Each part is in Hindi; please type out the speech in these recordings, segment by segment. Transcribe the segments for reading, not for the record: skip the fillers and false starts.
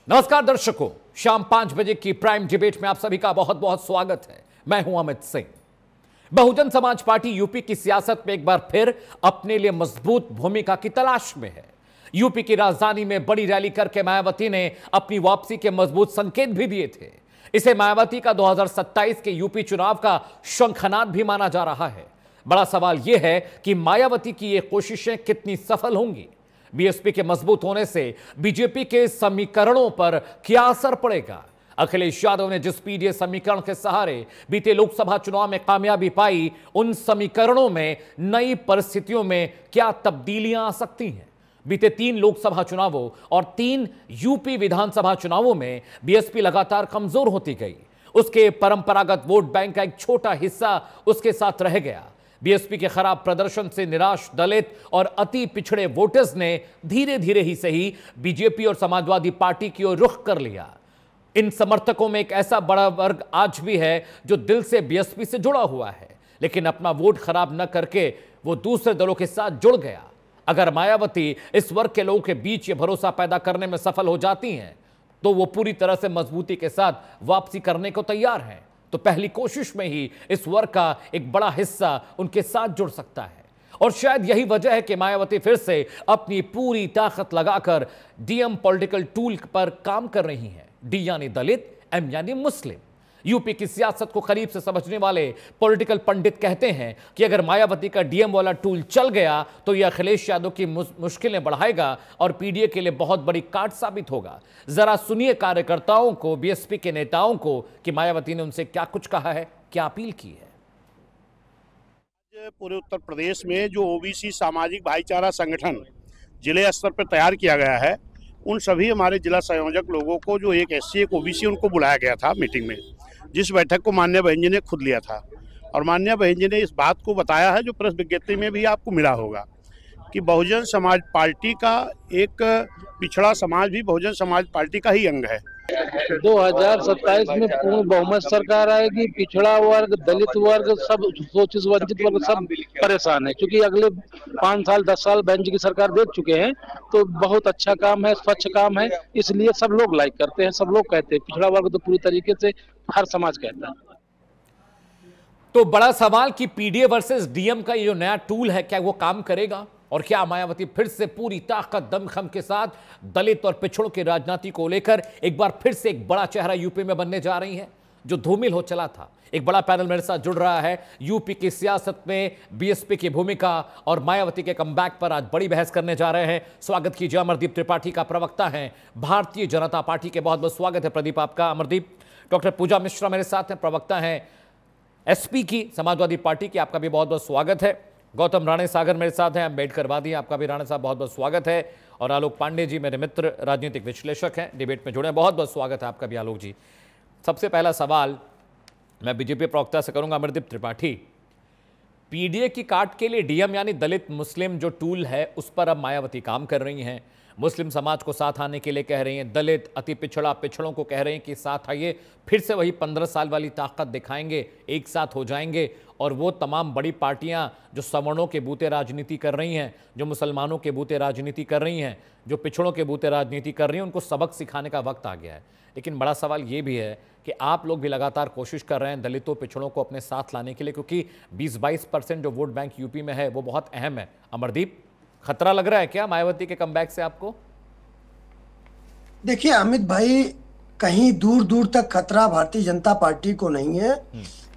नमस्कार दर्शकों, शाम 5 बजे की प्राइम डिबेट में आप सभी का बहुत बहुत स्वागत है। मैं हूं अमित सिंह। बहुजन समाज पार्टी यूपी की सियासत में एक बार फिर अपने लिए मजबूत भूमिका की तलाश में है। यूपी की राजधानी में बड़ी रैली करके मायावती ने अपनी वापसी के मजबूत संकेत भी दिए थे। इसे मायावती का 2027 के यूपी चुनाव का शंखनाद भी माना जा रहा है। बड़ा सवाल यह है कि मायावती की ये कोशिशें कितनी सफल होंगी। बीएसपी के मजबूत होने से बीजेपी के समीकरणों पर क्या असर पड़ेगा? अखिलेश यादव ने जिस पीडीए समीकरण के सहारे बीते लोकसभा चुनाव में कामयाबी पाई, उन समीकरणों में नई परिस्थितियों में क्या तब्दीलियां आ सकती हैं? बीते 3 लोकसभा चुनावों और 3 यूपी विधानसभा चुनावों में बीएसपी लगातार कमजोर होती गई। उसके परंपरागत वोट बैंक का एक छोटा हिस्सा उसके साथ रह गया। बीएसपी के खराब प्रदर्शन से निराश दलित और अति पिछड़े वोटर्स ने धीरे धीरे ही सही बीजेपी और समाजवादी पार्टी की ओर रुख कर लिया। इन समर्थकों में एक ऐसा बड़ा वर्ग आज भी है जो दिल से बीएसपी से जुड़ा हुआ है, लेकिन अपना वोट खराब न करके वो दूसरे दलों के साथ जुड़ गया। अगर मायावती इस वर्ग के लोगों के बीच ये भरोसा पैदा करने में सफल हो जाती हैं, तो वो पूरी तरह से मजबूती के साथ वापसी करने को तैयार हैं। तो पहली कोशिश में ही इस वर्ग का एक बड़ा हिस्सा उनके साथ जुड़ सकता है। और शायद यही वजह है कि मायावती फिर से अपनी पूरी ताकत लगाकर डीएम पॉलिटिकल टूल पर काम कर रही हैं। डी यानी दलित, एम यानी मुस्लिम। यूपी की सियासत को करीब से समझने वाले पॉलिटिकल पंडित कहते हैं कि अगर मायावती का डीएम वाला टूल चल गया तो यह अखिलेश यादव की मुश्किलें बढ़ाएगा और पीडीए के लिए बहुत बड़ी काट साबित होगा। जरा सुनिए कार्यकर्ताओं को, बीएसपी के नेताओं को, कि मायावती ने उनसे क्या कुछ कहा है, क्या अपील की है। पूरे उत्तर प्रदेश में जो ओबीसी सामाजिक भाईचारा संगठन जिले स्तर पर तैयार किया गया है, उन सभी हमारे जिला संयोजक लोगों को, जो एक एससी एक ओबीसी, उनको बुलाया गया था मीटिंग में, जिस बैठक को माननीय बहन जी ने खुद लिया था। और माननीय बहन जी ने इस बात को बताया है, जो प्रेस विज्ञप्ति में भी आपको मिला होगा, कि बहुजन समाज पार्टी का एक पिछड़ा समाज भी बहुजन समाज पार्टी का ही अंग है। 2027 में पूर्ण बहुमत सरकार आएगी। पिछड़ा वर्ग, दलित वर्ग, सब शोषित वंचित वर्ग सब परेशान है, क्योंकि अगले 5 साल 10 साल बहन जी की सरकार देख चुके हैं। तो बहुत अच्छा काम है, स्वच्छ काम है, इसलिए सब लोग लाइक करते हैं, सब लोग कहते हैं। पिछड़ा वर्ग तो पूरी तरीके से हर समाज कहता है। तो बड़ा सवाल कि पीडीए वर्सेस डीएम का ये जो नया टूल है, क्या वो काम करेगा? और क्या मायावती फिर से पूरी ताकत दमखम के साथ दलित और पिछड़ों की राजनीति को लेकर एक बार फिर से एक बड़ा चेहरा यूपी में बनने जा रही हैं, जो धूमिल हो चला था? एक बड़ा पैनल मेरे साथ जुड़ रहा है। यूपी की सियासत में बीएसपी की भूमिका और मायावती के कमबैक पर आज बड़ी बहस करने जा रहे हैं। स्वागत कीजिए, अमरदीप त्रिपाठी का प्रवक्ता है भारतीय जनता पार्टी के। बहुत बहुत स्वागत है प्रदीप आपका। अमरदीप। डॉक्टर पूजा मिश्रा मेरे साथ हैं, प्रवक्ता हैं एसपी की, समाजवादी पार्टी की, आपका भी बहुत बहुत स्वागत है। गौतम राणे सागर मेरे साथ हैं, अम्बेडकरवादी, आपका भी राणे साहब बहुत बहुत स्वागत है। और आलोक पांडे जी मेरे मित्र, राजनीतिक विश्लेषक हैं, डिबेट में जुड़े, बहुत बहुत स्वागत है आपका भी आलोक जी। सबसे पहला सवाल मैं बीजेपी प्रवक्ता से करूंगा, अमरदीप त्रिपाठी। पीडीए की काट के लिए डीएम यानी दलित मुस्लिम जो टूल है, उस पर अब मायावती काम कर रही हैं। मुस्लिम समाज को साथ आने के लिए कह रही हैं, दलित अति पिछड़ा पिछड़ों को कह रहे हैं कि साथ आइए, फिर से वही 15 साल वाली ताकत दिखाएंगे, एक साथ हो जाएंगे। और वो तमाम बड़ी पार्टियां जो सवर्णों के बूते राजनीति कर रही हैं, जो मुसलमानों के बूते राजनीति कर रही हैं, जो पिछड़ों के बूते राजनीति कर रही हैं, उनको सबक सिखाने का वक्त आ गया है। लेकिन बड़ा सवाल ये भी है कि आप लोग भी लगातार कोशिश कर रहे हैं दलितों पिछड़ों को अपने साथ लाने के लिए, क्योंकि 20-22% जो वोट बैंक यूपी में है वो बहुत अहम है। अमरदीप, खतरा लग रहा है क्या मायावती के कमबैक से आपको? देखिए अमित भाई, कहीं दूर दूर तक खतरा भारतीय जनता पार्टी को नहीं है,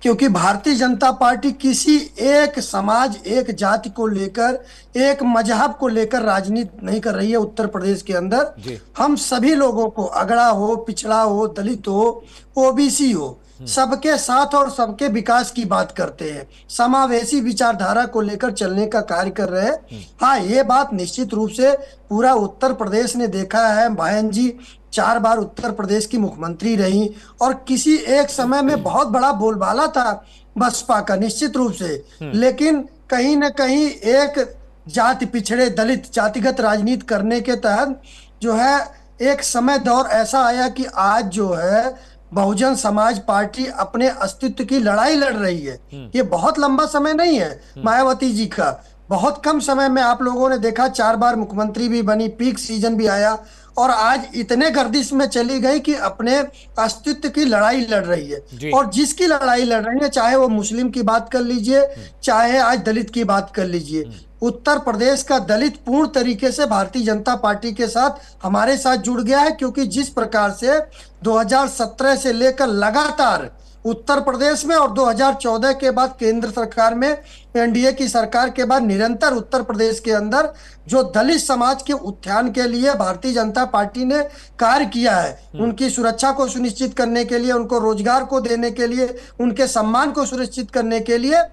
क्योंकि भारतीय जनता पार्टी किसी एक समाज, एक जाति को लेकर, एक मजहब को लेकर राजनीति नहीं कर रही है। उत्तर प्रदेश के अंदर हम सभी लोगों को, अगड़ा हो, पिछड़ा हो, दलित हो, ओबीसी हो, सबके साथ और सबके विकास की बात करते हैं। समावेशी विचारधारा को लेकर चलने का कार्य कर रहे हैं। हाँ, ये बात निश्चित रूप से पूरा उत्तर प्रदेश ने देखा है। बहन जी 4 बार उत्तर प्रदेश की मुख्यमंत्री रही और किसी एक समय में बहुत बड़ा बोलबाला था बसपा का, निश्चित रूप से। लेकिन कहीं न कहीं एक जाति पिछड़े दलित जातिगत राजनीति करने के तहत जो है एक समय दौर ऐसा आया कि आज जो है बहुजन समाज पार्टी अपने अस्तित्व की लड़ाई लड़ रही है। ये बहुत लंबा समय नहीं है मायावती जी का, बहुत कम समय में आप लोगों ने देखा 4 बार मुख्यमंत्री भी बनी, पीक सीजन भी आया और आज इतने गर्दिश में चली गई कि अपने अस्तित्व की लड़ाई लड़ रही है। और जिसकी लड़ाई लड़ रही है, चाहे वो मुस्लिम की बात कर लीजिए, चाहे आज दलित की बात कर लीजिए, उत्तर प्रदेश का दलित पूर्ण तरीके से भारतीय जनता पार्टी के साथ हमारे साथ जुड़ गया है। क्योंकि जिस प्रकार से 2017 से लेकर लगातार उत्तर प्रदेश में और 2014 के बाद केंद्र सरकार में, एनडीए की सरकार के बाद निरंतर उत्तर प्रदेश के अंदर जो दलित समाज के उत्थान के लिए भारतीय जनता पार्टी ने कार्य किया है, उनकी सुरक्षा को सुनिश्चित करने के लिए, उनको रोजगार को देने के लिए, उनके सम्मान को सुनिश्चित करने के लिए,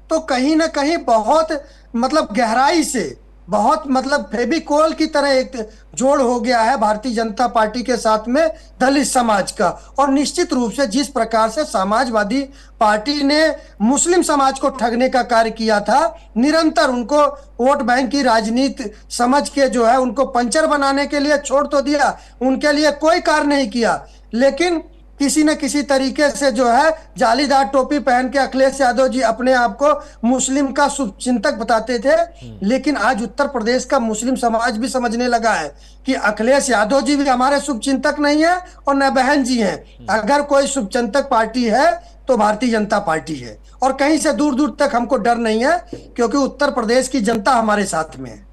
तो कहीं ना कहीं बहुत मतलब गहराई से, बहुत मतलब फेविकोल की तरह एक जोड़ हो गया है भारतीय जनता पार्टी के साथ में दलित समाज का। और निश्चित रूप से जिस प्रकार से समाजवादी पार्टी ने मुस्लिम समाज को ठगने का कार्य किया था, निरंतर उनको वोट बैंक की राजनीति समझ के जो है उनको पंचर बनाने के लिए छोड़ तो दिया, उनके लिए कोई कार्य नहीं किया, लेकिन किसी न किसी तरीके से जो है जालीदार टोपी पहन के अखिलेश यादव जी अपने आप को मुस्लिम का शुभचिंतक बताते थे। लेकिन आज उत्तर प्रदेश का मुस्लिम समाज भी समझने लगा है कि अखिलेश यादव जी भी हमारे शुभचिंतक नहीं है और न बहन जी हैं। अगर कोई शुभचिंतक पार्टी है तो भारतीय जनता पार्टी है, और कहीं से दूर दूर तक हमको डर नहीं है, क्योंकि उत्तर प्रदेश की जनता हमारे साथ में है।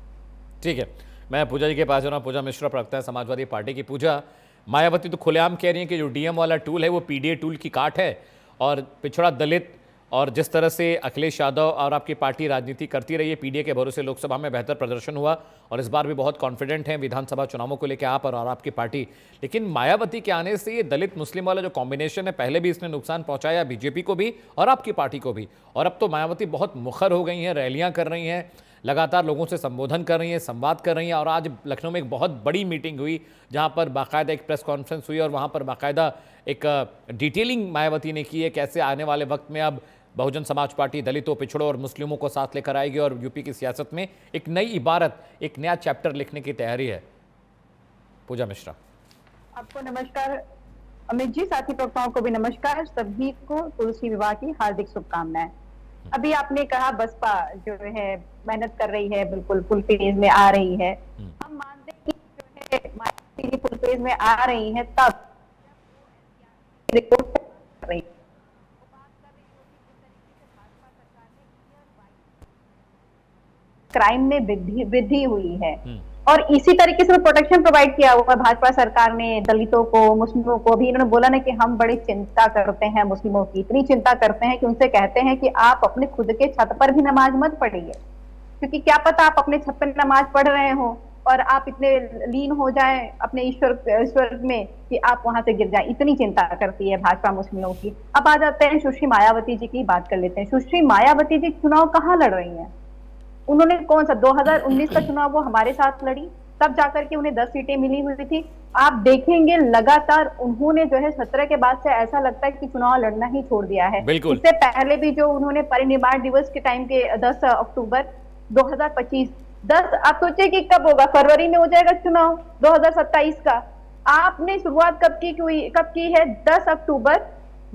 ठीक है, मैं पूजा जी के पास जाऊँ। पूजा मिश्रा प्रवक्ता है समाजवादी पार्टी की। पूजा, मायावती तो खुलेआम कह रही है कि जो डीएम वाला टूल है वो पीडीए टूल की काट है, और पिछड़ा दलित और जिस तरह से अखिलेश यादव और आपकी पार्टी राजनीति करती रही है, पीडीए के भरोसे लोकसभा में बेहतर प्रदर्शन हुआ और इस बार भी बहुत कॉन्फिडेंट हैं विधानसभा चुनावों को लेकर आप और आपकी पार्टी। लेकिन मायावती के आने से ये दलित मुस्लिम वाला जो कॉम्बिनेशन है, पहले भी इसने नुकसान पहुंचाया बीजेपी को भी और आपकी पार्टी को भी, और अब तो मायावती बहुत मुखर हो गई हैं, रैलियां कर रही हैं, लगातार लोगों से संबोधन कर रही हैं, संवाद कर रही हैं। और आज लखनऊ में एक बहुत बड़ी मीटिंग हुई जहां पर बाकायदा एक प्रेस कॉन्फ्रेंस हुई और वहां पर बाकायदा एक डिटेलिंग मायावती ने की है कैसे आने वाले वक्त में अब बहुजन समाज पार्टी दलितों, पिछड़ों और मुस्लिमों को साथ लेकर आएगी और यूपी की सियासत में एक नई इबारत, एक नया चैप्टर लिखने की तैयारी है। पूजा मिश्रा, आपको नमस्कार। अमित जी, साथी प्रवक्ताओं को भी नमस्कार। सभी को तुलसी विवाह की हार्दिक शुभकामनाएं। अभी आपने कहा बसपा जो है मेहनत कर रही है, बिल्कुल फुल पेज में आ रही है। हम मानते हैं कि जो है मायावती फुल पेज में आ रही है तब रिपोर्ट कर रही है, क्राइम में वृद्धि हुई है और इसी तरीके से प्रोटेक्शन प्रोवाइड किया हुआ है भाजपा सरकार ने दलितों को, मुस्लिमों को भी। इन्होंने बोला ना कि हम बड़ी चिंता करते हैं मुस्लिमों की, इतनी चिंता करते हैं कि उनसे कहते हैं कि आप अपने खुद के छत पर भी नमाज मत पढ़िए, क्योंकि क्या पता आप अपने छत पर नमाज पढ़ रहे हो और आप इतने लीन हो जाएं अपने ईश्वर में कि आप वहां से गिर जाएं। इतनी चिंता करती है भाजपा मुस्लिमों की। अब आ जाते हैं सुश्री मायावती जी की बात कर लेते हैं। सुश्री मायावती जी चुनाव कहाँ लड़ रही है? उन्होंने कौन सा 2019 का चुनाव वो हमारे साथ लड़ी, तब जाकर के उन्हें 10 सीटें मिली हुई थी। आप देखेंगे लगातार उन्होंने जो है 17 के बाद से ऐसा लगता है कि चुनाव लड़ना ही छोड़ दिया है। इससे पहले भी जो उन्होंने परिनिर्वाण दिवस के टाइम के 10 अक्टूबर 2025, 10 आप सोचिए कि कब होगा, फरवरी में हो जाएगा चुनाव 2027 का। आपने शुरुआत कब की है? 10 अक्टूबर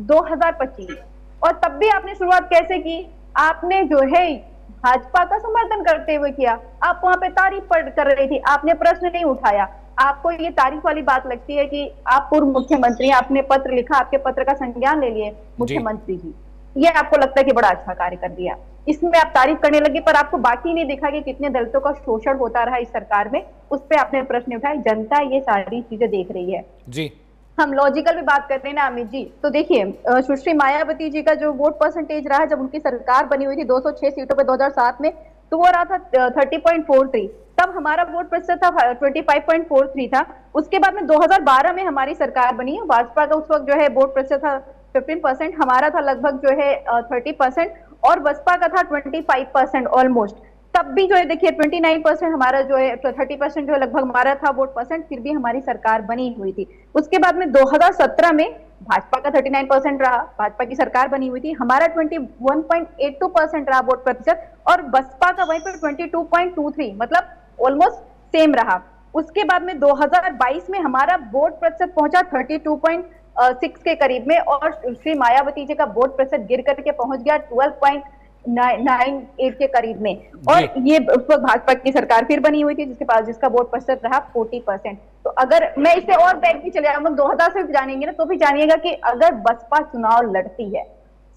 2025। और तब भी आपने शुरुआत कैसे की? आपने जो है भाजपा का समर्थन करते हुए किया। आप वहां पे तारीफ कर रही थी, आपने प्रश्न नहीं उठाया। आपको ये तारीफ वाली बात लगती है कि आप पूर्व मुख्यमंत्री, आपने पत्र लिखा, आपके पत्र का संज्ञान ले लिए मुख्यमंत्री जी, ये आपको लगता है कि बड़ा अच्छा कार्य कर दिया, इसमें आप तारीफ करने लगे, पर आपको बाकी नहीं दिखा कि कितने दलितों का शोषण होता रहा इस सरकार में, उस पर आपने प्रश्न उठाए। जनता ये सारी चीजें देख रही है जी। हम लॉजिकल भी बात करते हैं ना अमित जी, तो देखिए सुश्री मायावती जी का जो वोट परसेंटेज रहा जब उनकी सरकार बनी हुई थी 206 सीटों पे 2007 में, तो वो रहा था 30.43। तब हमारा वोट प्रतिशत था 25.43 था। उसके बाद में 2012 में हमारी सरकार बनी है, भाजपा का उस वक्त जो है वोट प्रतिशत था 15%, हमारा था लगभग जो है 30% और बसपा का था 25% ऑलमोस्ट। तब भी जो है देखिए 29% हमारा जो है 30% जो है लगभग हमारा था वोट परसेंट, फिर भी हमारी सरकार बनी हुई थी। उसके बाद में 2017 में भाजपा का 39% रहा, भाजपा की सरकार बनी हुई थी, हमारा 21.82% रहा वोट प्रतिशत और बसपा का वहीं पर 22.23, मतलब ऑलमोस्ट सेम रहा। उसके बाद में 2022 में हमारा वोट प्रतिशत पहुंचा 32.6 के करीब में और श्री मायावती जी का वोट प्रतिशत गिर करके पहुंच गया 12.98 के करीब में। और ये उस वक्त भाजपा की सरकार फिर बनी हुई थी जिसका वोट प्रतिशत रहा 40%। तो अगर मैं इससे और बैक भी चले जाऊंगा, 2000 से भी जानेंगे ना तो भी जानिएगा कि अगर बसपा चुनाव लड़ती है,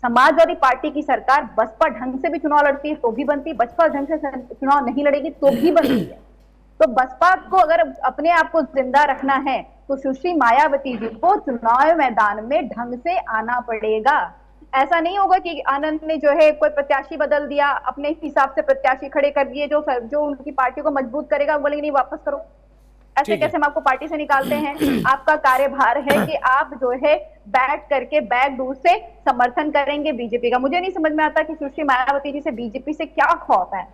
समाजवादी पार्टी की सरकार बसपा ढंग से भी चुनाव लड़ती है तो भी बनती है, बसपा ढंग से चुनाव नहीं लड़ेगी तो भी बनती है। तो बसपा को अगर अपने आप को जिंदा रखना है तो सुश्री मायावती जी को चुनाव मैदान में ढंग से आना पड़ेगा। ऐसा नहीं होगा कि आनंद ने जो है कोई प्रत्याशी बदल दिया, अपने हिसाब से प्रत्याशी खड़े कर दिए जो उनकी पार्टी को मजबूत करेगा, बोलेंगे नहीं वापस करो। ऐसे कैसे हम आपको पार्टी से निकालते हैं? आपका कार्यभार है कि आप जो है बैठ करके बैक डोर से समर्थन करेंगे बीजेपी का। मुझे नहीं समझ में आता कि सुश्री मायावती जी से बीजेपी से क्या खौफ है।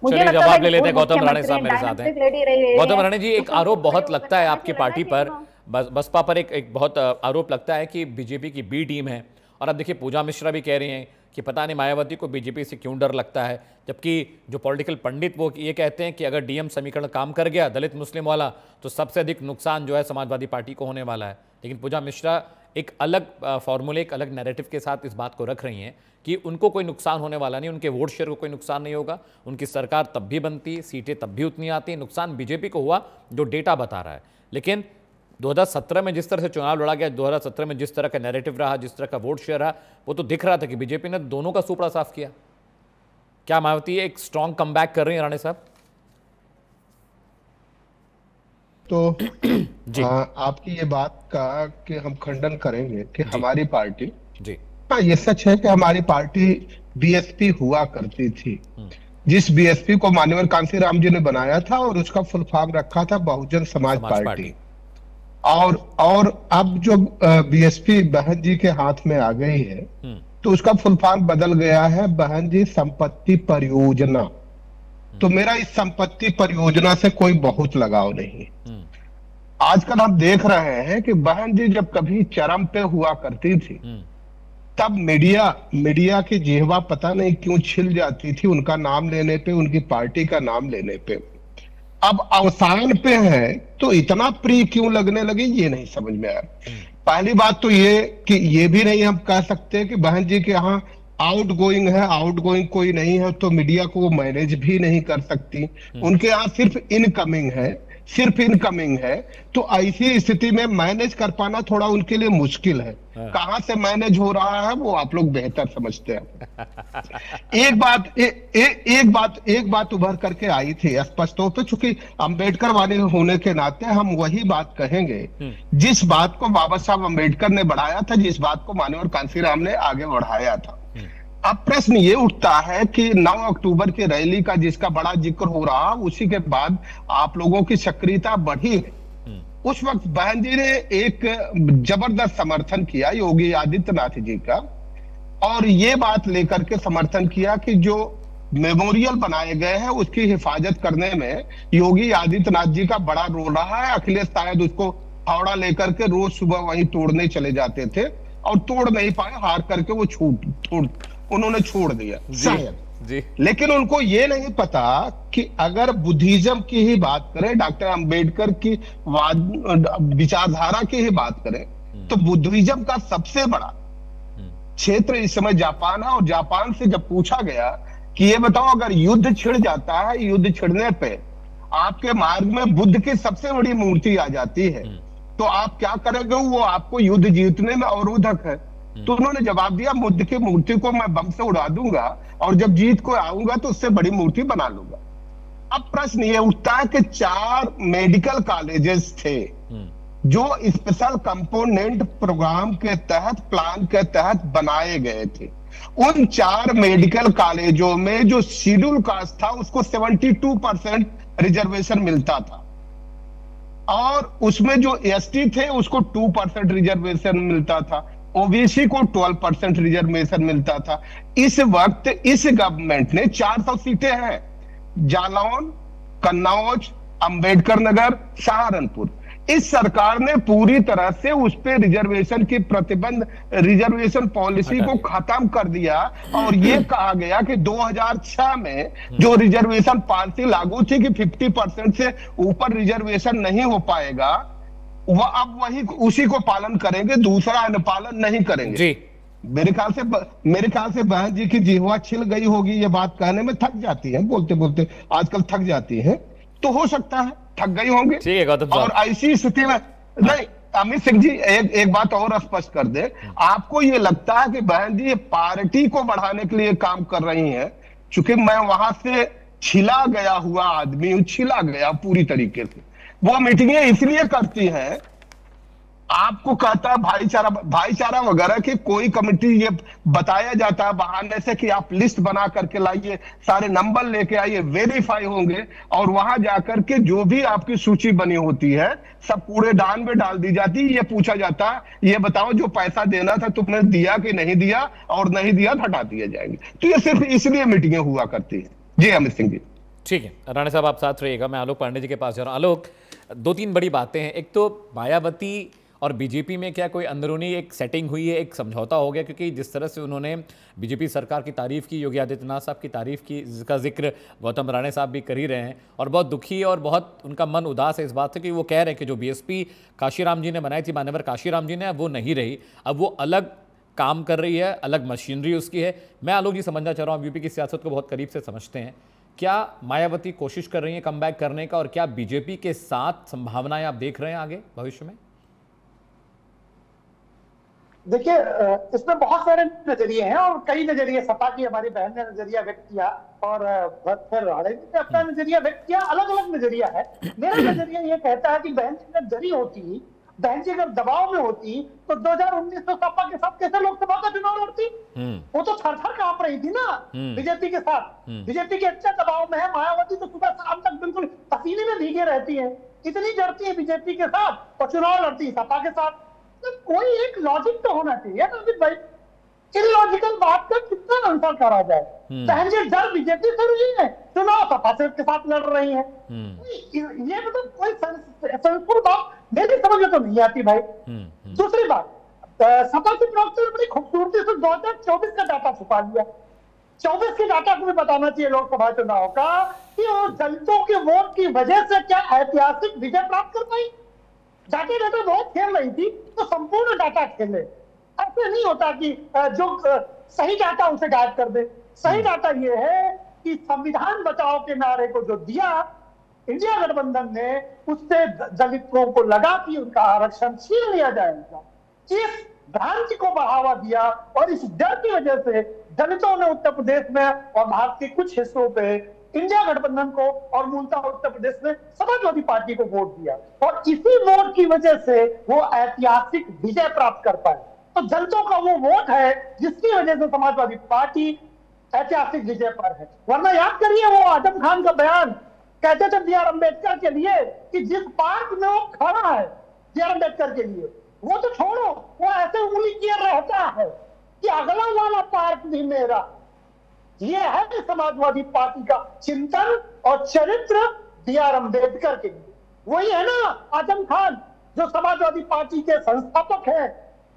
मुझे जवाब ले लेते हैं। गौतम राणे साहब मेरे साथ हैं। गौतम राणे जी, एक आरोप बहुत लगता है आपकी पार्टी पर, बसपा पर एक बहुत आरोप लगता है कि बीजेपी की बी टीम है। और अब देखिए पूजा मिश्रा भी कह रही हैं कि पता नहीं मायावती को बीजेपी से क्यों डर लगता है, जबकि जो पॉलिटिकल पंडित वो ये कहते हैं कि अगर डीएम समीकरण काम कर गया दलित मुस्लिम वाला तो सबसे अधिक नुकसान जो है समाजवादी पार्टी को होने वाला है। लेकिन पूजा मिश्रा एक अलग फॉर्मूले, एक अलग नैरेटिव के साथ इस बात को रख रही हैं कि उनको कोई नुकसान होने वाला नहीं, उनके वोट शेयर को कोई नुकसान नहीं होगा, उनकी सरकार तब भी बनती, सीटें तब भी उतनी आती, नुकसान बीजेपी को हुआ जो डेटा बता रहा है। लेकिन 2017 में जिस तरह से चुनाव लड़ा गया, 2017 में जिस तरह का नैरेटिव रहा, जिस तरह का वोट शेयर रहा, वो तो दिख रहा था कि बीजेपी ने दोनों का सुपड़ा साफ किया। क्या मायावती एक स्ट्रॉन्ग कमबैक कर रही है राणे साहब? तो जी आपकी ये बात का कि हम खंडन करेंगे कि हमारी पार्टी जी, हाँ ये सच है कि हमारी पार्टी बीएसपी हुआ करती थी, जिस बीएसपी को मान्यवर कांसीराम जी ने बनाया था और उसका फुल फॉर्म रखा था बहुजन समाज पार्टी। और अब जो बीएसपी बहन जी के हाथ में आ गई है तो उसका फुल फॉर्म बदल गया है बहन जी संपत्ति परियोजना। तो मेरा इस संपत्ति परियोजना से कोई बहुत लगाव नहीं। आजकल हम देख रहे हैं कि बहन जी जब कभी चरम पे हुआ करती थी तब मीडिया की जिह्वा पता नहीं क्यों छिल जाती थी उनका नाम लेने पे, उनकी पार्टी का नाम लेने पे। अब अवसान पे है तो इतना प्रिय क्यों लगने लगी ये नहीं समझ में आया। पहली बात तो ये कि ये भी नहीं हम कह सकते कि बहन जी के यहाँ आउटगोइंग है, आउटगोइंग कोई नहीं है तो मीडिया को वो मैनेज भी नहीं कर सकती। उनके यहाँ सिर्फ इनकमिंग है, तो ऐसी स्थिति में मैनेज कर पाना थोड़ा उनके लिए मुश्किल है। कहां से मैनेज हो रहा है वो आप लोग बेहतर समझते हैं। एक बात उभर करके आई थी स्पष्ट तौर पे, चूंकि अंबेडकर वाले होने के नाते हम वही बात कहेंगे जिस बात को बाबा साहब अंबेडकर ने बढ़ाया था, जिस बात को माननीय कांसीराम ने आगे बढ़ाया था। अब प्रश्न ये उठता है कि 9 अक्टूबर की रैली का जिसका बड़ा जिक्र हो रहा, उसी के बाद आप लोगों की सक्रियता बढ़ी। उस वक्त बहन जी ने एक जबरदस्त समर्थन किया योगी आदित्यनाथ जी का, और ये बात लेकर के समर्थन किया कि जो मेमोरियल बनाए गए हैं उसकी हिफाजत करने में योगी आदित्यनाथ जी का बड़ा रोल रहा है। अखिलेश शायद उसको हावड़ा लेकर के रोज सुबह वहीं तोड़ने चले जाते थे और तोड़ नहीं पाए, हार करके वो उन्होंने छोड़ दिया शायद जी। लेकिन उनको ये नहीं पता कि अगर बुद्धिज्म की ही बात करें, डॉक्टर अंबेडकर की विचारधारा की ही बात करें तो बुद्धिज्म का सबसे बड़ा क्षेत्र इस समय जापान है। और जापान से जब पूछा गया कि ये बताओ अगर युद्ध छिड़ जाता है, युद्ध छिड़ने पे आपके मार्ग में बुद्ध की सबसे बड़ी मूर्ति आ जाती है तो आप क्या करेंगे? वो आपको युद्ध जीतने में अवरोधक है। तो उन्होंने जवाब दिया बुद्ध की मूर्ति को मैं बम से उड़ा दूंगा और जब जीत को आऊंगा तो उससे बड़ी मूर्ति बना लूंगा। अब प्रश्न ये उठता है कि 4 मेडिकल कॉलेजेस थे जो स्पेशल कंपोनेंट प्रोग्राम के तहत, प्लान के तहत बनाए गए थे। उन 4 मेडिकल कॉलेजों में जो शेड्यूल कास्ट था उसको 72% रिजर्वेशन मिलता था, और उसमें जो एसटी थे उसको 2% रिजर्वेशन मिलता था, ओबीसी को 12% रिजर्वेशन मिलता था। इस वक्त इस गवर्नमेंट ने 400 सीटें हैं, जालौन, कन्नौज, अंबेडकर नगर, सहारनपुर। इस सरकार ने पूरी तरह से उस पे रिजर्वेशन की प्रतिबंध, रिजर्वेशन पॉलिसी को खत्म कर दिया और ये कहा गया कि 2006 में जो रिजर्वेशन पॉलिसी लागू थी कि 50% से ऊपर रिजर्वेशन नहीं हो पाएगा, वह अब वही उसी को पालन करेंगे, दूसरा अनुपालन नहीं करेंगे जी। मेरे ख्याल से बहन जी की जिह्वा छिल गई होगी, ये बात कहने में थक जाती है, बोलते बोलते आजकल थक जाती है। तो हो सकता है थक गई होंगी। ठीक है गौतम साहब। और ऐसी स्थिति में नहीं, अमित सिंह जी एक बात और स्पष्ट कर दे, आपको ये लगता है कि बहन जी ये पार्टी को बढ़ाने के लिए काम कर रही हैं? चूंकि मैं वहां से छिला गया हुआ आदमी हूं, छिला गया पूरी तरीके से। वो मीटिंगें इसलिए करती हैं, आपको कहता है भाईचारा वगैरह की कोई कमेटी, ये बताया जाता है बहाने से कि आप लिस्ट बना करके लाइए, सारे नंबर लेके आइए, वेरीफाई होंगे, और वहां जाकर के जो भी आपकी सूची बनी होती है सब कूड़ेदान में डाल दी जाती है। ये पूछा जाता है, ये बताओ जो पैसा देना था तुमने दिया कि नहीं दिया, और नहीं दिया तो हटा दिए जाएंगे। तो ये सिर्फ इसलिए मीटिंगें हुआ करती है। जी अमित सिंह जी। ठीक है राणा साहब, आप साथ रहिएगा। मैं आलोक पांडे जी के पास जा रहा हूं। आलोक, 2-3 बड़ी बातें हैं। एक तो मायावती और बीजेपी में क्या कोई अंदरूनी एक सेटिंग हुई है, एक समझौता हो गया? क्योंकि जिस तरह से उन्होंने बीजेपी सरकार की तारीफ की, योगी आदित्यनाथ साहब की तारीफ की, जिसका जिक्र गौतम राणे साहब भी कर ही रहे हैं, और बहुत दुखी है और बहुत उनका मन उदास है इस बात से कि वो कह रहे हैं कि जो बीएसपी काशीराम जी ने बनाई थी, मान्यवर काशीराम जी ने, अब वो नहीं रही, अब वो अलग काम कर रही है, अलग मशीनरी उसकी है। मैं आलोक जी समझना चाह रहा हूँ, यूपी की सियासत को बहुत करीब से समझते हैं, क्या मायावती कोशिश कर रही है कमबैक करने का, और क्या बीजेपी के साथ संभावनाएं आप देख रहे हैं आगे भविष्य में? देखिए, इसमें बहुत सारे नजरिए हैं और कई नजरिए, सपा की हमारी बहन ने नजरिया व्यक्त किया और फिर राणे जी ने अपना नजरिया व्यक्त किया। अलग अलग नजरिया है। मेरा नजरिया ये कहता है कि बहन जी अगर जरी होती, बहन जी अगर दबाव में होती, तो 2019 में सपा के साथ कैसे लोकसभा का चुनाव लड़ती? वो तो थर-थर कांप रही थी ना बीजेपी के साथ। बीजेपी के अच्छे दबाव में है। मायावती तो सुबह शाम तक बिल्कुल पसीने में भीगे रहती है, इतनी जड़ती है बीजेपी के साथ और चुनाव लड़ती है सपा के साथ। तो कोई एक लॉजिक तो होना चाहिए ना अमित भाई। इलॉजिकल बात का कितना आंसर करा जाए? बहन जी डर बीजेपी से रही है, चुनाव सपा से के साथ लड़ रही है। ये मतलब कोई सेंसफुल बात मेरी समझ में तो नहीं आती भाई। दूसरी बात, सपा के प्रवक्ता ने बड़ी खूबसूरती से 2024 का डाटा छुपा लिया। 24 के डाटा को भी बताना चाहिए लोकसभा चुनाव का, कि वो दलितों के वोट की वजह से क्या ऐतिहासिक विजय प्राप्त कर पाई। डाटा बहुत खेल रही थी, तो संपूर्ण डाटा खेले। ऐसे नहीं होता कि जो सही डाटा उसे गायब कर दे। सही डाटा ये है कि संविधान बचाओ के नारे को जो दिया इंडिया गठबंधन ने, उससे दलितों को लगा कि उनका आरक्षण छीन लिया जाएगा। इस भ्रांति को बढ़ावा दिया और इस डर की वजह से दलितों ने उत्तर प्रदेश में और भारत के कुछ हिस्सों पे इंडिया गठबंधन को और मूलतः उत्तर प्रदेश में समाजवादी पार्टी को वोट दिया, और इसी वोट की वजह से वो ऐतिहासिक विजय प्राप्त कर पाए। तो दलितों का वो वोट है जिसकी वजह से समाजवादी पार्टी ऐतिहासिक विजय पर है। वरना याद करिए वो आजम खान का बयान, कहते थे बी आर अम्बेडकर के लिए कि जिस पार्क में वो खड़ा है बी आर अम्बेडकर के लिए, वो तो छोड़ो, वो ऐसे उंगली किए रहता है कि अगला वाला पार्क भी मेरा। ये है समाजवादी पार्टी का चिंतन और चरित्र बी आर अम्बेडकर के लिए। वही है ना आजम खान जो समाजवादी पार्टी के संस्थापक हैं,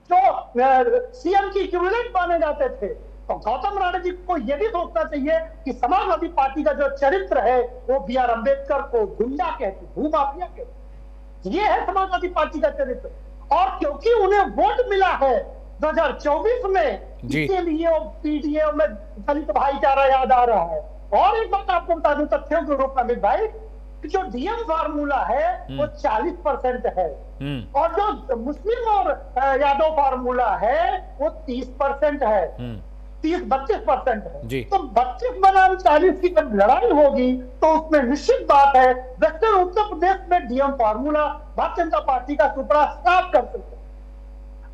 जो सीएम की इक्विवेलेंट माने जाते थे। तो गौतम राणे जी को यह भी सोचना चाहिए कि समाजवादी पार्टी का जो चरित्र है वो बी आर अम्बेडकर को गुंडा कहते, भूमाफिया कहते। ये है समाजवादी पार्टी का चरित्र। और क्योंकि उन्हें वोट मिला है 2024 में, इसके लिए पीडीए में दलित भाईचारा याद आ रहा है। और एक बात आपको बता दूं तथ्यों के रूप में भाई, जो डीएम फार्मूला है वो 40% है, और जो मुस्लिम और यादव फार्मूला है वो 30% है, 30-32% है। तो 32 बनाम 40 की जब लड़ाई होगी तो उसमें निश्चित बात है वेस्टर्न उत्तर प्रदेश में DM formula Bharatiya Janata party का सुपड़ा साफ कर सकते।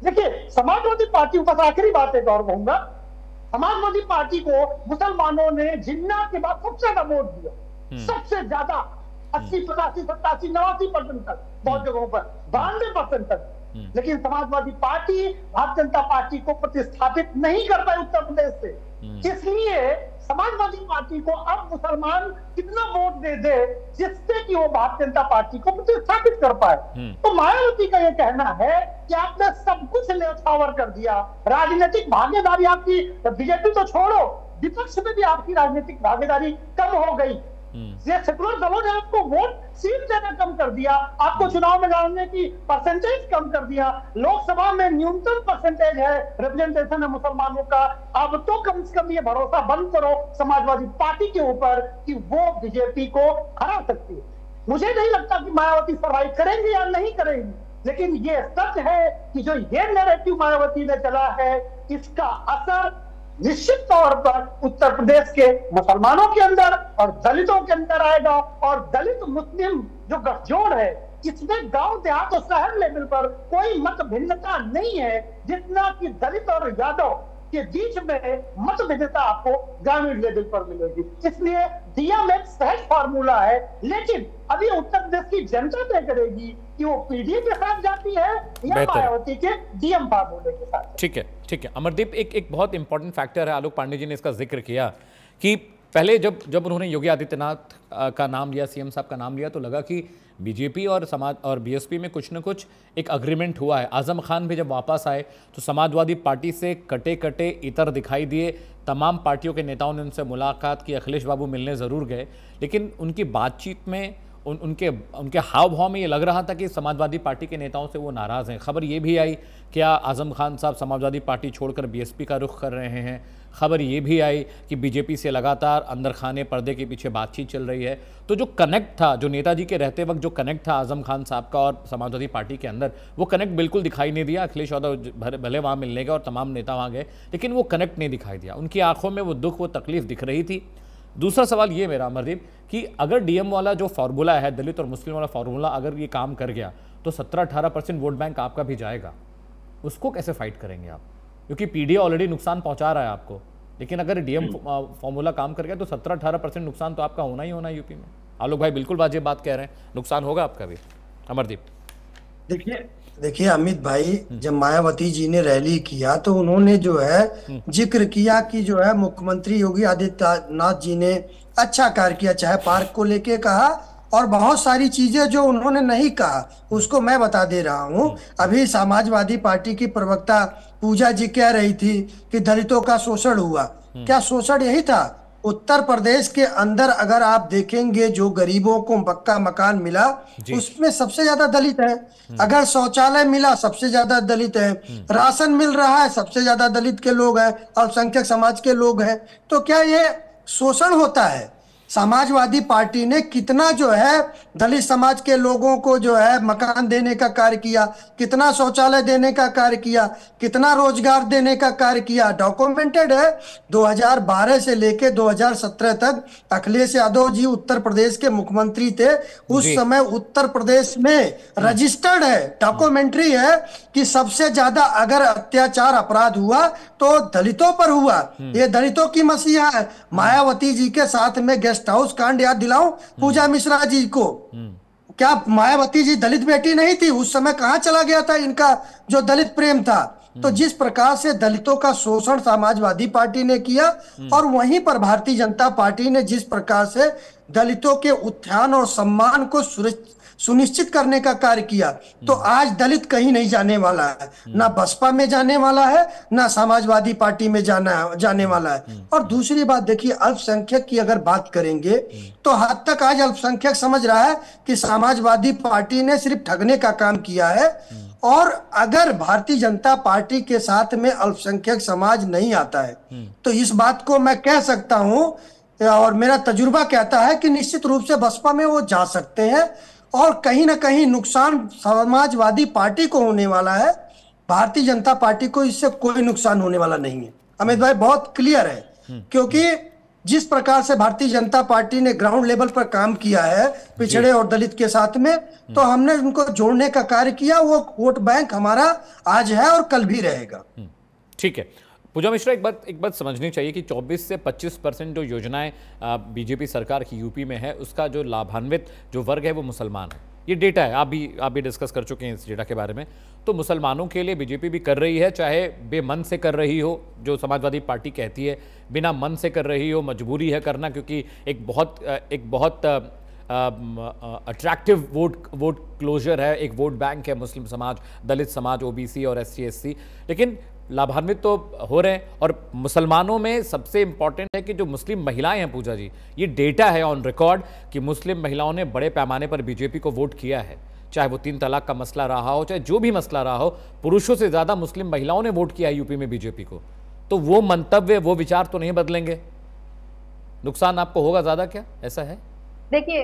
देखिए समाजवादी पार्टी के पास आखिरी बात एक और कहूंगा, समाजवादी पार्टी को मुसलमानों ने जिन्ना के बाद सबसे ज्यादा वोट दिया, सबसे ज्यादा 80, 85, 87, 89% तक, बहुत जगहों पर 92% तक। लेकिन समाजवादी पार्टी भारतीय जनता पार्टी को प्रतिस्थापित नहीं कर पाई उत्तर प्रदेश से। इसलिए समाजवादी पार्टी को अब मुसलमान कितना वोट दे दे जिससे कि वो भारतीय जनता पार्टी को प्रतिस्थापित कर पाए। तो मायावती का ये कहना है कि आपने सब कुछ न्यौछावर कर दिया, राजनीतिक भागीदारी आपकी, बीजेपी तो छोड़ो, विपक्ष में भी आपकी राजनीतिक भागीदारी कम हो गई। ये सेकुलर दलों ने आपको वोट सीट देना कम कर दिया, आपको चुनाव में जाने की परसेंटेज कम कर दिया, लोकसभा में न्यूनतम परसेंटेज है रिप्रेजेंटेशन है मुसलमानों का। अब तो कम से कम ये भरोसा बंद करो समाजवादी पार्टी के ऊपर कि वो बीजेपी को हरा सकती है। मुझे नहीं लगता कि मायावती सर्वाइव करेंगे या नहीं करेंगी, लेकिन ये सच है कि जो ये नैरेटिव मायावती ने चला है, इसका असर निश्चित तौर पर उत्तर प्रदेश के मुसलमानों के अंदर और दलितों के अंदर आएगा। और दलित मुस्लिम जो गठजोड़ है, इसमें गांव देहात और शहर लेवल पर कोई मत भिन्नता नहीं है, जितना कि दलित और यादव के बीच में मत भिन्नता आपको ग्रामीण लेवल पर मिलेगी। इसलिए दिया में सहज फार्मूला है, लेकिन अभी उत्तर प्रदेश की जनता तय करेगी कि वो पीडीए के साथ जाती है या मायावती के डीएम फार्मूले के साथ। ठीक है अमरदीप, एक बहुत इंपॉर्टेंट फैक्टर है, आलोक पांडे जी ने इसका जिक्र किया कि पहले जब उन्होंने योगी आदित्यनाथ का नाम लिया, सीएम साहब का नाम लिया, तो लगा कि बीजेपी और समाज और बीएसपी में कुछ न कुछ एक अग्रीमेंट हुआ है। आजम खान भी जब वापस आए तो समाजवादी पार्टी से कटे कटे इतर दिखाई दिए। तमाम पार्टियों के नेताओं ने उनसे मुलाकात की, अखिलेश बाबू मिलने ज़रूर गए, लेकिन उनकी बातचीत में उनके हाव भाव में ये लग रहा था कि समाजवादी पार्टी के नेताओं से वो नाराज़ हैं। खबर ये भी आई क्या आजम खान साहब समाजवादी पार्टी छोड़कर बीएसपी का रुख कर रहे हैं। खबर ये भी आई कि बीजेपी से लगातार अंदर खाने पर्दे के पीछे बातचीत चल रही है। तो जो कनेक्ट था, जो नेताजी के रहते वक्त जो कनेक्ट था आजम खान साहब का और समाजवादी पार्टी के अंदर, वो कनेक्ट बिल्कुल दिखाई नहीं दिया। अखिलेश यादव भले वहाँ मिलने गए और तमाम नेता वहाँ गए, लेकिन वो कनेक्ट नहीं दिखाई दिया। उनकी आंखों में वो दुख, वो तकलीफ दिख रही थी। दूसरा सवाल ये मेरा अमरदीप कि अगर डीएम वाला जो फार्मूला है, दलित और मुस्लिम वाला फार्मूला, अगर ये काम कर गया तो 17-18% वोट बैंक आपका भी जाएगा। उसको कैसे फाइट करेंगे आप? क्योंकि पीडीए ऑलरेडी नुकसान पहुंचा रहा है आपको, लेकिन अगर डीएम फार्मूला काम कर गया तो 17-18% नुकसान तो आपका होना ही होना है यूपी में। आलोक भाई बिल्कुल वाजिब बात कह रहे हैं, नुकसान होगा आपका भी। अमरदीप देखिए अमित भाई, जब मायावती जी ने रैली किया तो उन्होंने जो है जिक्र किया कि जो है मुख्यमंत्री योगी आदित्यनाथ जी ने अच्छा कार्य किया, चाहे पार्क को लेके कहा और बहुत सारी चीजें जो उन्होंने नहीं कहा उसको मैं बता दे रहा हूं। अभी समाजवादी पार्टी की प्रवक्ता पूजा जी कह रही थी कि दलितों का शोषण हुआ। क्या शोषण यही था? उत्तर प्रदेश के अंदर अगर आप देखेंगे जो गरीबों को पक्का मकान मिला उसमें सबसे ज्यादा दलित है। अगर शौचालय मिला सबसे ज्यादा दलित है। राशन मिल रहा है सबसे ज्यादा दलित के लोग हैं, अल्पसंख्यक समाज के लोग हैं। तो क्या ये शोषण होता है? समाजवादी पार्टी ने कितना जो है दलित समाज के लोगों को जो है मकान देने का कार्य किया, कितना शौचालय देने का कार्य किया, कितना रोजगार देने का कार्य किया, डॉक्यूमेंटेड है। 2012 से लेके 2017 तक अखिलेश यादव जी उत्तर प्रदेश के मुख्यमंत्री थे। उस समय उत्तर प्रदेश में रजिस्टर्ड है, डॉक्यूमेंट्री है कि सबसे ज्यादा अगर अत्याचार अपराध हुआ तो दलितों पर हुआ। ये दलितों की मसीहा है। मायावती जी के साथ में गेस्ट हाउस कांड याद दिलाऊं पूजा मिश्रा जी को। क्या मायावती जी दलित बेटी नहीं थी? उस समय कहां चला गया था इनका जो दलित प्रेम था? तो जिस प्रकार से दलितों का शोषण समाजवादी पार्टी ने किया और वहीं पर भारतीय जनता पार्टी ने जिस प्रकार से दलितों के उत्थान और सम्मान को सुनिश्चित करने का कार्य किया, तो आज दलित कहीं नहीं जाने वाला है, ना बसपा में जाने वाला है, ना समाजवादी पार्टी में जाने वाला है। और दूसरी बात देखिए, अल्पसंख्यक की अगर बात करेंगे तो हद तक आज अल्पसंख्यक समझ रहा है कि समाजवादी पार्टी ने सिर्फ ठगने का काम किया है। और अगर भारतीय जनता पार्टी के साथ में अल्पसंख्यक समाज नहीं आता है तो इस बात को मैं कह सकता हूं और मेरा तजुर्बा कहता है कि निश्चित रूप से बसपा में वो जा सकते हैं और कहीं ना कहीं नुकसान समाजवादी पार्टी को होने वाला है। भारतीय जनता पार्टी को इससे कोई नुकसान होने वाला नहीं है। अमित भाई बहुत क्लियर है, क्योंकि जिस प्रकार से भारतीय जनता पार्टी ने ग्राउंड लेवल पर काम किया है पिछड़े और दलित के साथ में, तो हमने उनको जोड़ने का कार्य किया। वो वोट बैंक हमारा आज है और कल भी रहेगा। ठीक है पूजा मिश्रा, एक बात समझनी चाहिए कि 24 से 25% जो योजनाएं बीजेपी सरकार की यूपी में है, उसका जो लाभान्वित जो वर्ग है वो मुसलमान है। ये डेटा है, आप भी डिस्कस कर चुके हैं इस डेटा के बारे में। तो मुसलमानों के लिए बीजेपी भी कर रही है, चाहे बेमन से कर रही हो, जो समाजवादी पार्टी कहती है बिना मन से कर रही हो, मजबूरी है करना, क्योंकि एक बहुत अट्रैक्टिव वोट क्लोजर है, एक वोट बैंक है मुस्लिम समाज, दलित समाज, ओबीसी और एससी एससी। लेकिन लाभान्वित तो हो रहे हैं। और मुसलमानों में सबसे इंपॉर्टेंट है कि जो मुस्लिम महिलाएं हैं, पूजा जी, ये डेटा है ऑन रिकॉर्ड कि मुस्लिम महिलाओं ने बड़े पैमाने पर बीजेपी को वोट किया है। चाहे वो 3 तलाक का मसला रहा हो, चाहे जो भी मसला रहा हो, पुरुषों से ज्यादा मुस्लिम महिलाओं ने वोट किया है यूपी में बीजेपी को। तो वो मंतव्य, वो विचार तो नहीं बदलेंगे, नुकसान आपको होगा ज्यादा क्या? ऐसा है? देखिए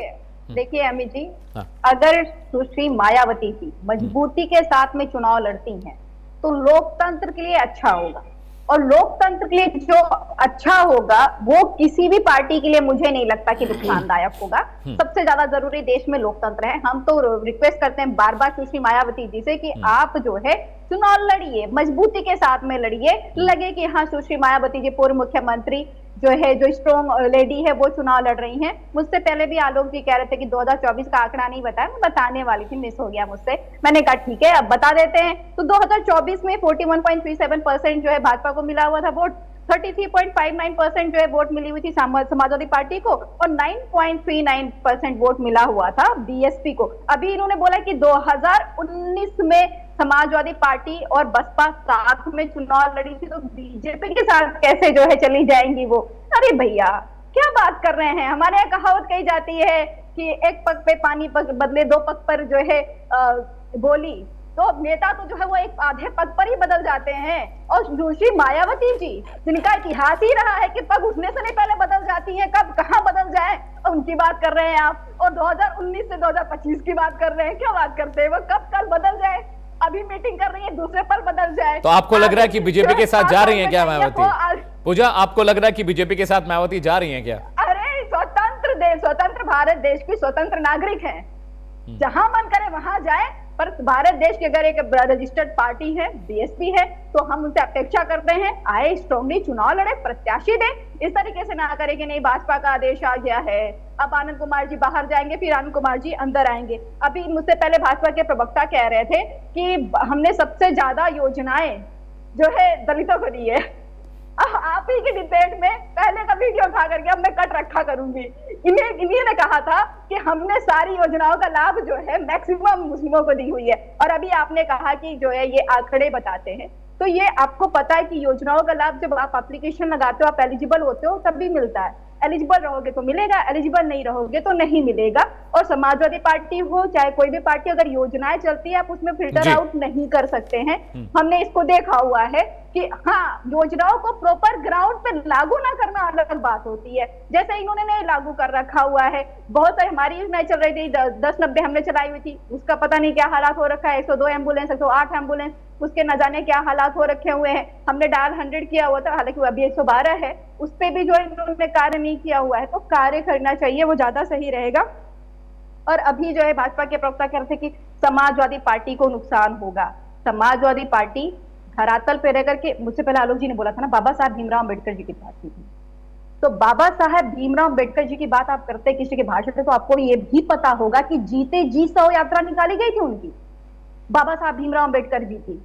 देखिए अमित जी, हाँ। अगर सुश्री मायावती जी मजबूती के साथ में चुनाव लड़ती हैं तो लोकतंत्र के लिए अच्छा होगा, और लोकतंत्र के लिए जो अच्छा होगा वो किसी भी पार्टी के लिए मुझे नहीं लगता कि नुकसानदायक होगा। सबसे ज्यादा जरूरी देश में लोकतंत्र है। हम तो रिक्वेस्ट करते हैं बार बार सुश्री मायावती जी से कि आप जो है चुनाव लड़िए, मजबूती के साथ में लड़िए। लगे कि हाँ सुश्री मायावती जी पूर्व मुख्यमंत्री जो है, जो स्ट्रॉन्ग लेडी है, वो चुनाव लड़ रही हैं। मुझसे पहले भी आलोक जी कह रहे थे कि 2024 का आंकड़ा नहीं बताया, मैं बताने वाली थी, मिस हो गया मुझसे। मैंने कहा ठीक है अब बता देते हैं। तो 2024 में 41.37% जो है भाजपा को मिला हुआ था वोट, 33.59% जो है वोट मिली हुई थी समाजवादी पार्टी को, और 9.39% वोट मिला हुआ था बीएसपी को। अभी इन्होंने बोला कि 2019 में समाजवादी पार्टी और बसपा साथ में चुनाव लड़ी थी, तो बीजेपी के साथ कैसे जो है चली जाएंगी वो। अरे भैया क्या बात कर रहे हैं। हमारे यहाँ कहावत कही जाती है कि एक पग पे पानी बदले दो पग पर जो है बोली, तो नेता तो जो है वो एक आधे पग पर ही बदल जाते हैं। और सुश्री मायावती जी जिनका इतिहास ही रहा है कि पग उठने से नहीं पहले बदल जाती हैं, कब कहाँ बदल जाए और उनकी बात कर रहे हैं आप। और 2019 से 2025 की बात कर रहे हैं, क्या बात करते हैं वो, कब कल बदल जाए। अभी मीटिंग कर रही है दूसरे पर बदल जाए। तो आपको लग रहा है कि बीजेपी के साथ जा रही हैं क्या मायावती? पूजा, आपको लग रहा है कि बीजेपी के साथ मायावती जा रही हैं क्या? अरे स्वतंत्र भारत देश की स्वतंत्र नागरिक है, जहां मन करे वहां जाए। पर भारत देश की अगर एक रजिस्टर्ड पार्टी है, बीएसपी है, तो हम उनसे अपेक्षा करते हैं आए स्ट्रांगली चुनाव लड़े, प्रत्याशी दे। इस तरीके से ना करें कि नहीं भाजपा का आदेश आ गया है, अब आनंद कुमार जी बाहर जाएंगे फिर आनंद कुमार जी अंदर आएंगे। अभी मुझसे पहले भाजपा के प्रवक्ता कह रहे थे कि हमने सबसे ज्यादा योजनाएं जो है दलितों को दी है। आप ही की डिबेट में पहले का वीडियो उठा करके अब मैं कट रखा करूंगी। इन्हीं ने कहा था कि हमने सारी योजनाओं का लाभ जो है मैक्सिमम मुस्लिमों को दी हुई है, और अभी आपने कहा कि जो है ये आंकड़े बताते हैं। तो ये आपको पता है कि योजनाओं का लाभ जब आप एप्लीकेशन लगाते हो, आप एलिजिबल होते हो, तब भी मिलता है। एलिजिबल रहोगे तो मिलेगा, एलिजिबल नहीं रहोगे तो नहीं मिलेगा। और समाजवादी पार्टी हो चाहे कोई भी पार्टी, अगर योजनाएं चलती है आप उसमें फिल्टर आउट नहीं कर सकते हैं। हमने इसको देखा हुआ है कि हाँ, योजनाओं को प्रॉपर ग्राउंड पे लागू ना करना अलग बात होती है। जैसे इन्होंने नहीं लागू कर रखा हुआ है, बहुत सारी हमारी योजनाएं चल रही थी, 1090 हमने चलाई हुई थी, उसका पता नहीं क्या हालात हो रखा है। 102 एम्बुलेंस, 108 एम्बुलेंस, उसके न जाने क्या हालात हो रखे हुए हैं। हमने डायल 100 किया हुआ था, हालांकि वो अभी 112 है, उस पर भी जो इन्होंने कार्य नहीं किया हुआ है। तो कार्य करना चाहिए, वो ज्यादा सही रहेगा। और अभी जो है भाजपा के प्रवक्ता कह रहे थे कि समाजवादी पार्टी को नुकसान होगा। समाजवादी पार्टी धरातल पे रह करके, मुझसे पहले आलोक जी ने बोला था ना बाबा साहब भीमराव अम्बेडकर जी की बात की थी, तो बाबा साहब भीमराव अम्बेडकर जी की बात आप करते किसी के भाषण में, तो आपको ये भी पता होगा कि जीते जी 100 यात्रा निकाली गई थी उनकी, बाबा साहब भीमराव अम्बेडकर जी की।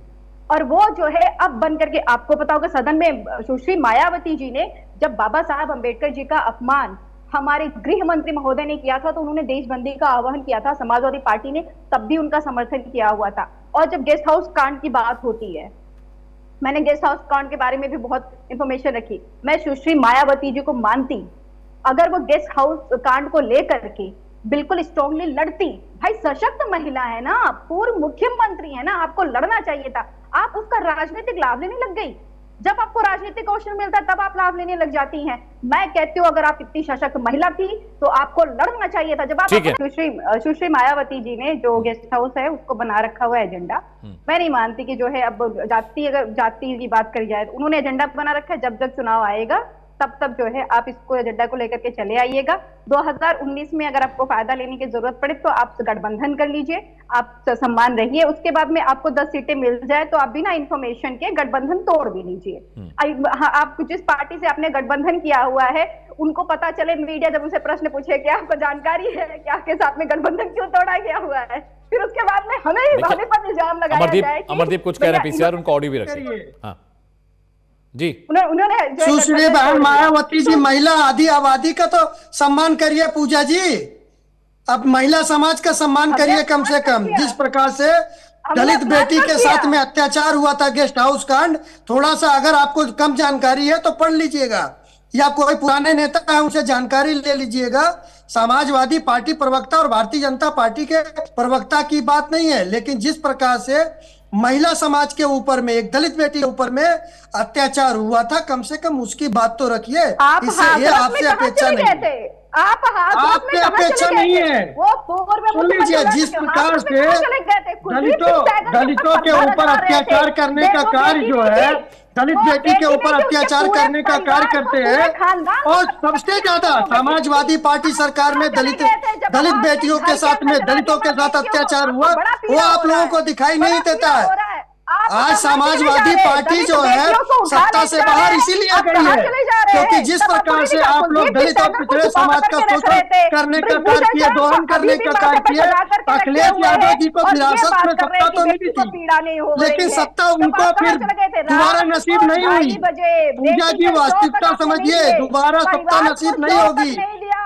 और वो जो है अब बन करके, आपको पता होगा सदन में सुश्री मायावती जी ने जब बाबा साहब अम्बेडकर जी का अपमान हमारे गृह मंत्री महोदय ने किया था, तो उन्होंने देशबंदी का आह्वान किया था, समाजवादी पार्टी ने तब भी उनका समर्थन किया हुआ था। और जब गेस्ट हाउस कांड की बात होती है, मैंने गेस्ट हाउस कांड के बारे में भी बहुत इंफॉर्मेशन रखी, मैं सुश्री मायावती जी को मानती अगर वो गेस्ट हाउस कांड को लेकर के बिल्कुल स्ट्रांगली लड़ती। भाई सशक्त महिला है ना, पूर्व मुख्यमंत्री है ना, आपको लड़ना चाहिए था। आप उसका राजनीतिक लाभ लेने लग गई। जब आपको राजनीतिक अवसर मिलता है तब आप लाभ लेने लग जाती हैं। मैं कहती हूँ अगर आप इतनी सशक्त महिला थी तो आपको लड़ना चाहिए था। जब आप सुश्री मायावती जी ने जो गेस्ट हाउस है उसको बना रखा हुआ एजेंडा, मैं नहीं मानती कि जो है अब अगर जाति की बात करी जाए तो उन्होंने एजेंडा बना रखा है, जब जब चुनाव आएगा तब जो है आप इसको एजेंडा को लेकर के चले आइएगा। 2019 में अगर आपको फायदा लेने की जरूरत पड़े तो आप गठबंधन कर लीजिए, आप सम्मान रहिए। उसके बाद में आपको 10 सीटें मिल जाए तो आप बिना इंफॉर्मेशन के गठबंधन तोड़ भी लीजिए। आप जिस पार्टी से आपने गठबंधन किया हुआ है उनको पता चले, मीडिया जब उनसे प्रश्न पूछे कि आपको जानकारी है कि आपके साथ में गठबंधन क्यों तोड़ा गया हुआ है, फिर उसके बाद में हमें पर इल्जाम लगाया जाए। अमरदीप कुछ कह रहे हैं पीसीआर, उनको ऑडियो भी रखिए। हाँ जी, उन्होंने सुश्री बहन मायावती जी, महिला आदि आबादी का तो सम्मान करिए पूजा जी, अब महिला समाज का सम्मान करिए कम से कम। जिस प्रकार से दलित बेटी के साथ में अत्याचार हुआ था गेस्ट हाउस कांड, थोड़ा सा अगर आपको कम जानकारी है तो पढ़ लीजिएगा, या कोई पुराने नेता है उनसे जानकारी ले लीजिएगा। समाजवादी पार्टी प्रवक्ता और भारतीय जनता पार्टी के प्रवक्ता की बात नहीं है, लेकिन जिस प्रकार से महिला समाज के ऊपर में, एक दलित बेटी के ऊपर में अत्याचार हुआ था, कम से कम उसकी बात तो रखिए। इससे ये आपसे अपेक्षा नहीं है। आप आपकी अपेक्षा नहीं है। वो पूर्व सुन लीजिए, जिस प्रकार से दलितों के ऊपर अत्याचार करने का कार्य जो है, दलित बेटी के ऊपर अत्याचार करने का कार्य करते हैं, और सबसे ज्यादा समाजवादी पार्टी सरकार में दलित बेटियों के साथ में दलितों के साथ अत्याचार हुआ, वो आप लोगों को दिखाई नहीं देता है। आज समाजवादी पार्टी जो है सत्ता से बाहर इसीलिए गई है क्योंकि जिस प्रकार से आप लोग दलित और पिछड़े समाज का शोषण करने का कार्य किया, दोहन करने का कार्य किया। अखिलेश यादव जी को विरासत में सत्ता तो मिली थी, लेकिन सत्ता उनको फिर दोबारा नसीब नहीं हुई। पूजा जी वास्तविकता समझिए, दोबारा सत्ता नसीब नहीं होगी।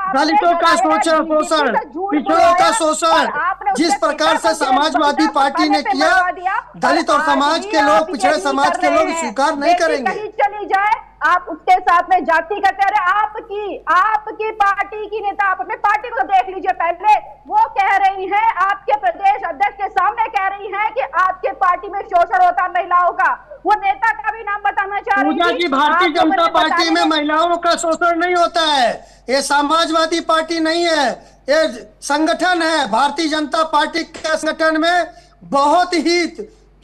दलितों का शोषण, पिछड़ों का शोषण जिस प्रकार से समाजवादी पार्टी ने किया, दलित और समाज के लोग, पिछड़े समाज के लोग स्वीकार नहीं करेंगे। चली जाए आप उसके साथ में जाति करते रहे। आपकी पार्टी की नेता, आप अपने पार्टी को देख लीजिए पहले, वो कह रही हैं, आपके प्रदेश अध्यक्ष के सामने कह रही हैं कि आपके पार्टी में शोषण होता है महिलाओं का। वो नेता का भी नाम बताना चाह रही पूजा जी, भारतीय जनता पार्टी में महिलाओं का शोषण नहीं होता है। ये समाजवादी पार्टी नहीं है, ये संगठन है। भारतीय जनता पार्टी के संगठन में बहुत ही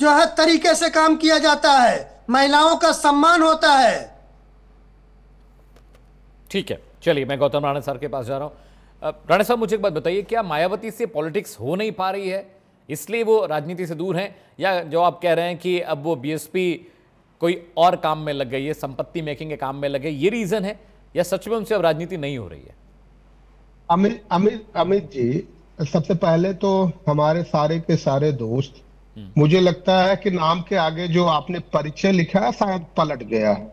जो है तरीके से काम किया जाता है, महिलाओं का सम्मान होता है। ठीक है, चलिए मैं गौतम राणा सर के पास जा रहा हूं। राणा साहब, मुझे एक बात बताइए, क्या मायावती से पॉलिटिक्स हो नहीं पा रही है, इसलिए वो राजनीति से दूर हैं, या जो आप कह रहे हैं कि अब वो बीएसपी कोई और काम में लग गई है, संपत्ति मेकिंग के काम में लग गई, ये रीजन है, या सच में उनसे अब राजनीति नहीं हो रही है? अमित जी, सबसे पहले तो हमारे सारे के सारे दोस्त, मुझे लगता है कि नाम के आगे जो आपने परिचय लिखा है शायद पलट गया है।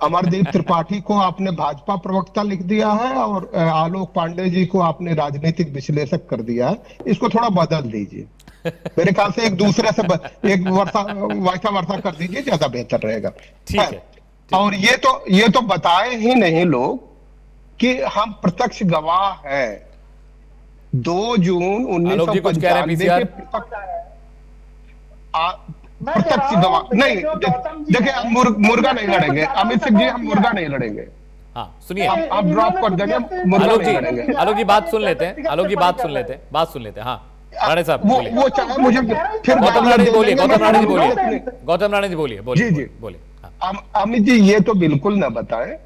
अमरदीप त्रिपाठी को आपने भाजपा प्रवक्ता लिख दिया है और आलोक पांडे जी को आपने राजनीतिक विश्लेषक कर दिया है। इसको थोड़ा बदल दीजिए, मेरे ख्याल से एक दूसरे से एक वर्षा कर दीजिए, ज्यादा बेहतर रहेगा। ठीक है। और ये तो बताए ही नहीं लोग कि हम प्रत्यक्ष गवाह है। 2 जून 1995 प्रत्यक्ष गवाह नहीं। देखिए, हम मुर्गा नहीं लड़ेंगे अमित सिंह जी, हम मुर्गा नहीं लड़ेंगे। हाँ सुनिए, आप ड्रॉप कर देंगे, आलोक जी बात सुन लेते हैं, बात सुन लेते हैं। हाँ राणे साहब, वो चाहे मुझे फिर गौतम राणे जी बोलिए। गौतम राणे जी बोलिए। जी बोलिए। अमित जी, ये तो बिल्कुल ना बताएं।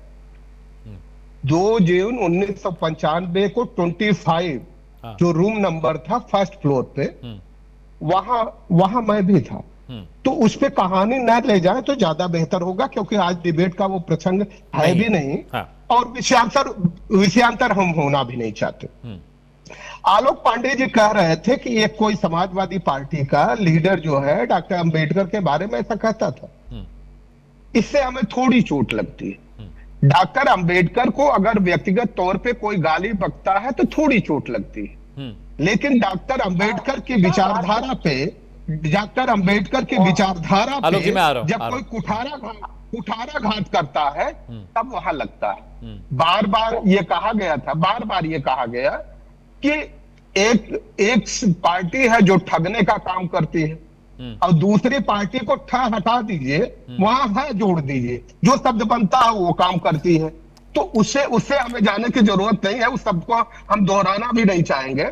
2 जून 1995 को 25 जो रूम नंबर था फर्स्ट फ्लोर पे, वहां मैं भी था। तो उस पे कहानी न ले जाए तो ज्यादा बेहतर होगा, क्योंकि आज डिबेट का वो प्रसंग है भी नहीं। और विषयांतर हम होना भी नहीं चाहते। आलोक पांडे जी कह रहे थे कि एक कोई समाजवादी पार्टी का लीडर जो है डॉक्टर अंबेडकर के बारे में ऐसा कहता था। इससे हमें थोड़ी चोट लगती है। डॉक्टर अंबेडकर को अगर व्यक्तिगत तौर पे कोई गाली बकता है तो थोड़ी चोट लगती है, लेकिन डॉक्टर अंबेडकर की विचारधारा पे जब कोई कुठाराघात करता है तब वहां लगता है। बार बार ये कहा गया कि एक पार्टी है जो ठगने का काम करती है और दूसरी पार्टी को हटा दीजिए, वहां है जोड़ दीजिए, जो शब्द बनता है वो काम करती है। तो उससे हमें जाने की जरूरत नहीं है, उस शब्द को हम दोहराना भी नहीं चाहेंगे।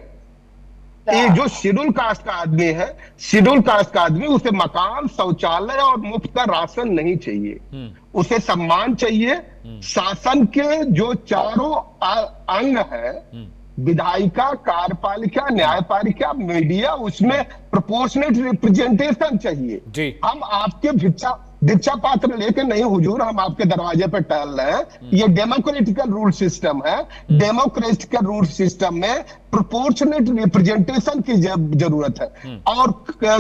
ये जो शेड्यूल कास्ट का आदमी, उसे मकान, शौचालय और मुफ्त का राशन नहीं चाहिए, उसे सम्मान चाहिए। शासन के जो चारों अंग है, विधायिका, कार्यपालिका, न्यायपालिका, मीडिया, उसमें प्रोपोर्शनेट रिप्रेजेंटेशन चाहिए। हम आपके भिक्षा पात्र लेके नहीं हुजूर, हम आपके दरवाजे पे टहल रहे हैं। ये डेमोक्रेटिकल रूल सिस्टम है। डेमोक्रेटिकल रूल सिस्टम में प्रोपोर्शनेट रिप्रेजेंटेशन की जरूरत है। और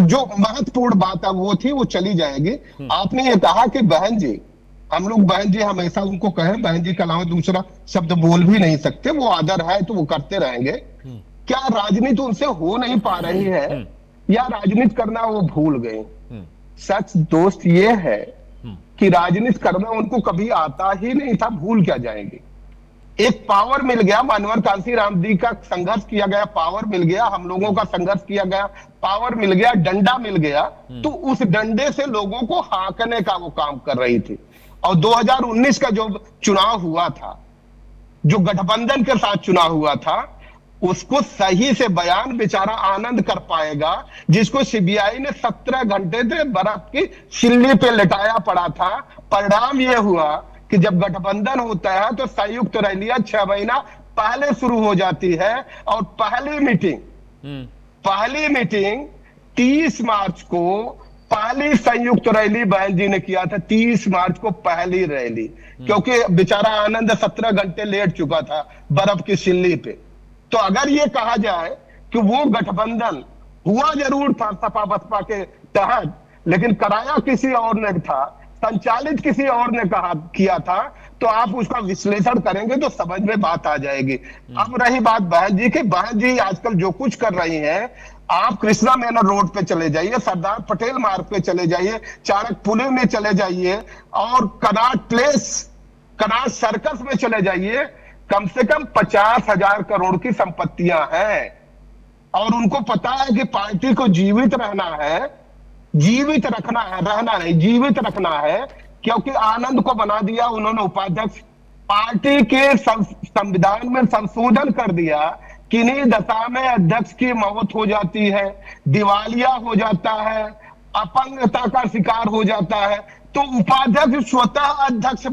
जो महत्वपूर्ण बात है वो चली जाएगी। आपने ये कहा कि बहन जी, हम लोग बहन जी हमेशा उनको कहें, बहन जी के अलावा दूसरा शब्द बोल भी नहीं सकते, वो आदर है तो वो करते रहेंगे। क्या राजनीति उनसे हो नहीं पा रही है, या राजनीति करना वो भूल गए? सच दोस्त ये है कि राजनीति करना उनको कभी आता ही नहीं था, भूल क्या जाएंगे। एक पावर मिल गया, मानवर कांसी राम जी का संघर्ष किया गया, पावर मिल गया, हम लोगों का संघर्ष किया गया, पावर मिल गया, डंडा मिल गया, तो उस डंडे से लोगों को हाँकने का वो काम कर रही थी। और 2019 का जो चुनाव हुआ था, जो गठबंधन के साथ चुनाव हुआ था उसको सही से बयान बेचारा आनंद कर पाएगा, जिसको सीबीआई ने 17 घंटे से बर्फ की सिल्ली पे लिटाया पड़ा था। परिणाम यह हुआ कि जब गठबंधन होता है तो संयुक्त रैलियां 6 महीना पहले शुरू हो जाती है, और पहली मीटिंग 30 मार्च को पहली संयुक्त रैली बहन जी ने किया था। 30 मार्च को पहली रैली, क्योंकि बेचारा आनंद 17 घंटे लेट चुका था बर्फ की सिल्ली पे। तो अगर ये कहा जाए कि वो गठबंधन हुआ जरूर था सपा बसपा के तहत, लेकिन कराया किसी और ने था, संचालित किसी और ने किया था, तो आप उसका विश्लेषण करेंगे तो समझ में बात आ जाएगी। अब रही बात बहन जी की, बहन जी आजकल जो कुछ कर रही हैं, आप कृष्णा मेनन रोड पे चले जाइए, सरदार पटेल मार्ग पे चले जाइए, चाणक्यपुली में चले जाइए, और कनाट सर्कस में चले जाइए, कम से कम 50,000 करोड़ की संपत्तियां हैं। और उनको पता है कि पार्टी को जीवित रहना है, जीवित रखना है, क्योंकि आनंद को बना दिया उन्होंने उपाध्यक्ष, पार्टी के संविधान में संशोधन कर दिया, किन्हीं दशा में अध्यक्ष की मौत हो जाती है, दिवालिया हो जाता है, अपंगता का शिकार हो जाता है, तो उपाध्यक्ष स्वतः अध्यक्ष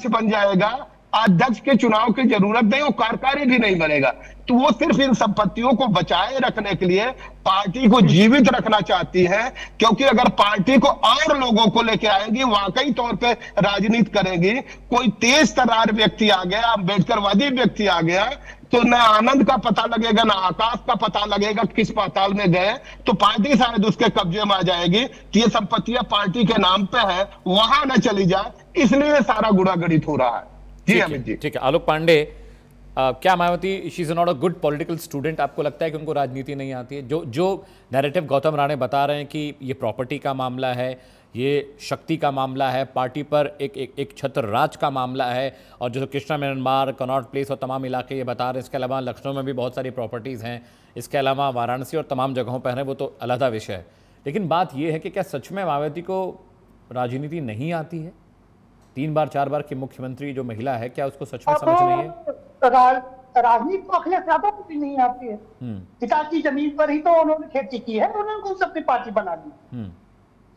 बन जाएगा, अध्यक्ष के चुनाव की जरूरत नहीं, वो कार्यकारी भी नहीं बनेगा। तो वो सिर्फ इन संपत्तियों को बचाए रखने के लिए पार्टी को जीवित रखना चाहती है, क्योंकि अगर पार्टी को और लोगों को लेके आएंगी, वाकई तौर पे राजनीति करेंगी, कोई तेज तर्रार व्यक्ति आ गया, अम्बेडकरवादी व्यक्ति आ गया, तो न आनंद का पता लगेगा, न आकाश का पता लगेगा किस पाताल में गए, तो पार्टी शायद उसके कब्जे में आ जाएगी कि ये संपत्तियां पार्टी के नाम पे है, वहां न चली जाए, इसलिए सारा गुड़ागड़ित हो रहा है। जी अमित जी। ठीक है, आलोक पांडे, क्या Mayawati she is not a good political student? आपको लगता है कि उनको राजनीति नहीं आती है? जो नैरेटिव गौतम राणे बता रहे हैं कि ये प्रॉपर्टी का मामला है, ये शक्ति का मामला है, पार्टी पर एक छत्र राज का मामला है, और जो कृष्णा मेनन मार्ग, कनॉट प्लेस और तमाम इलाके ये बता रहे हैं, इसके अलावा लखनऊ में भी बहुत सारी प्रॉपर्टीज़ हैं, इसके अलावा वाराणसी और तमाम जगहों पर हैं, वो तो अलग विषय है। लेकिन बात यह है कि क्या सच में मायावती को राजनीति नहीं आती है? 3 बार 4 बार की मुख्यमंत्री जो महिला है, क्या उसको सच में समझ नहीं है? राजनीति तो अखिलेश यादव को भी नहीं आती है। पिता की जमीन पर ही तो उन्होंने खेती की है, उन्होंने खुद अपनी पार्टी बना दी।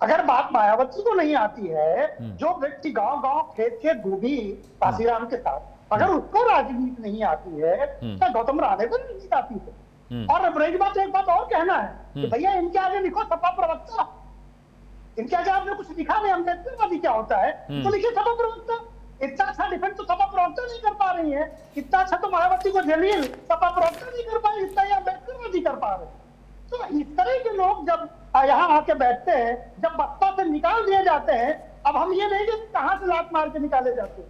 अगर बात मायावती को नहीं आती है, जो व्यक्ति गांव-गांव खेत घूमी काशीराम के साथ, अगर उसको राजनीति नहीं आती है, तो गौतम राणे को नहीं आती है। और रही बात, एक बात और कहना है कि भैया इनके आगे लिखो सपा प्रवक्ता, इनके आगे आपने कुछ लिखा नहीं, अम्बेडकरवादी क्या होता है तो लिखिए सपा प्रवक्ता। इतना अच्छा डिफेंस तो सपा प्रवक्ता नहीं कर पा रही है, इतना अच्छा तो मायावती को जलील सपा प्रवक्ता नहीं कर पाए, इतना ही अम्बेडकरवादी कर पा रहे। तो इस तरह के लोग जब यहाँ आके बैठते हैं, जब बसपा से निकाल दिए जाते हैं, अब हम ये नहीं कि कहां से लात मार के निकाले जाते हैं,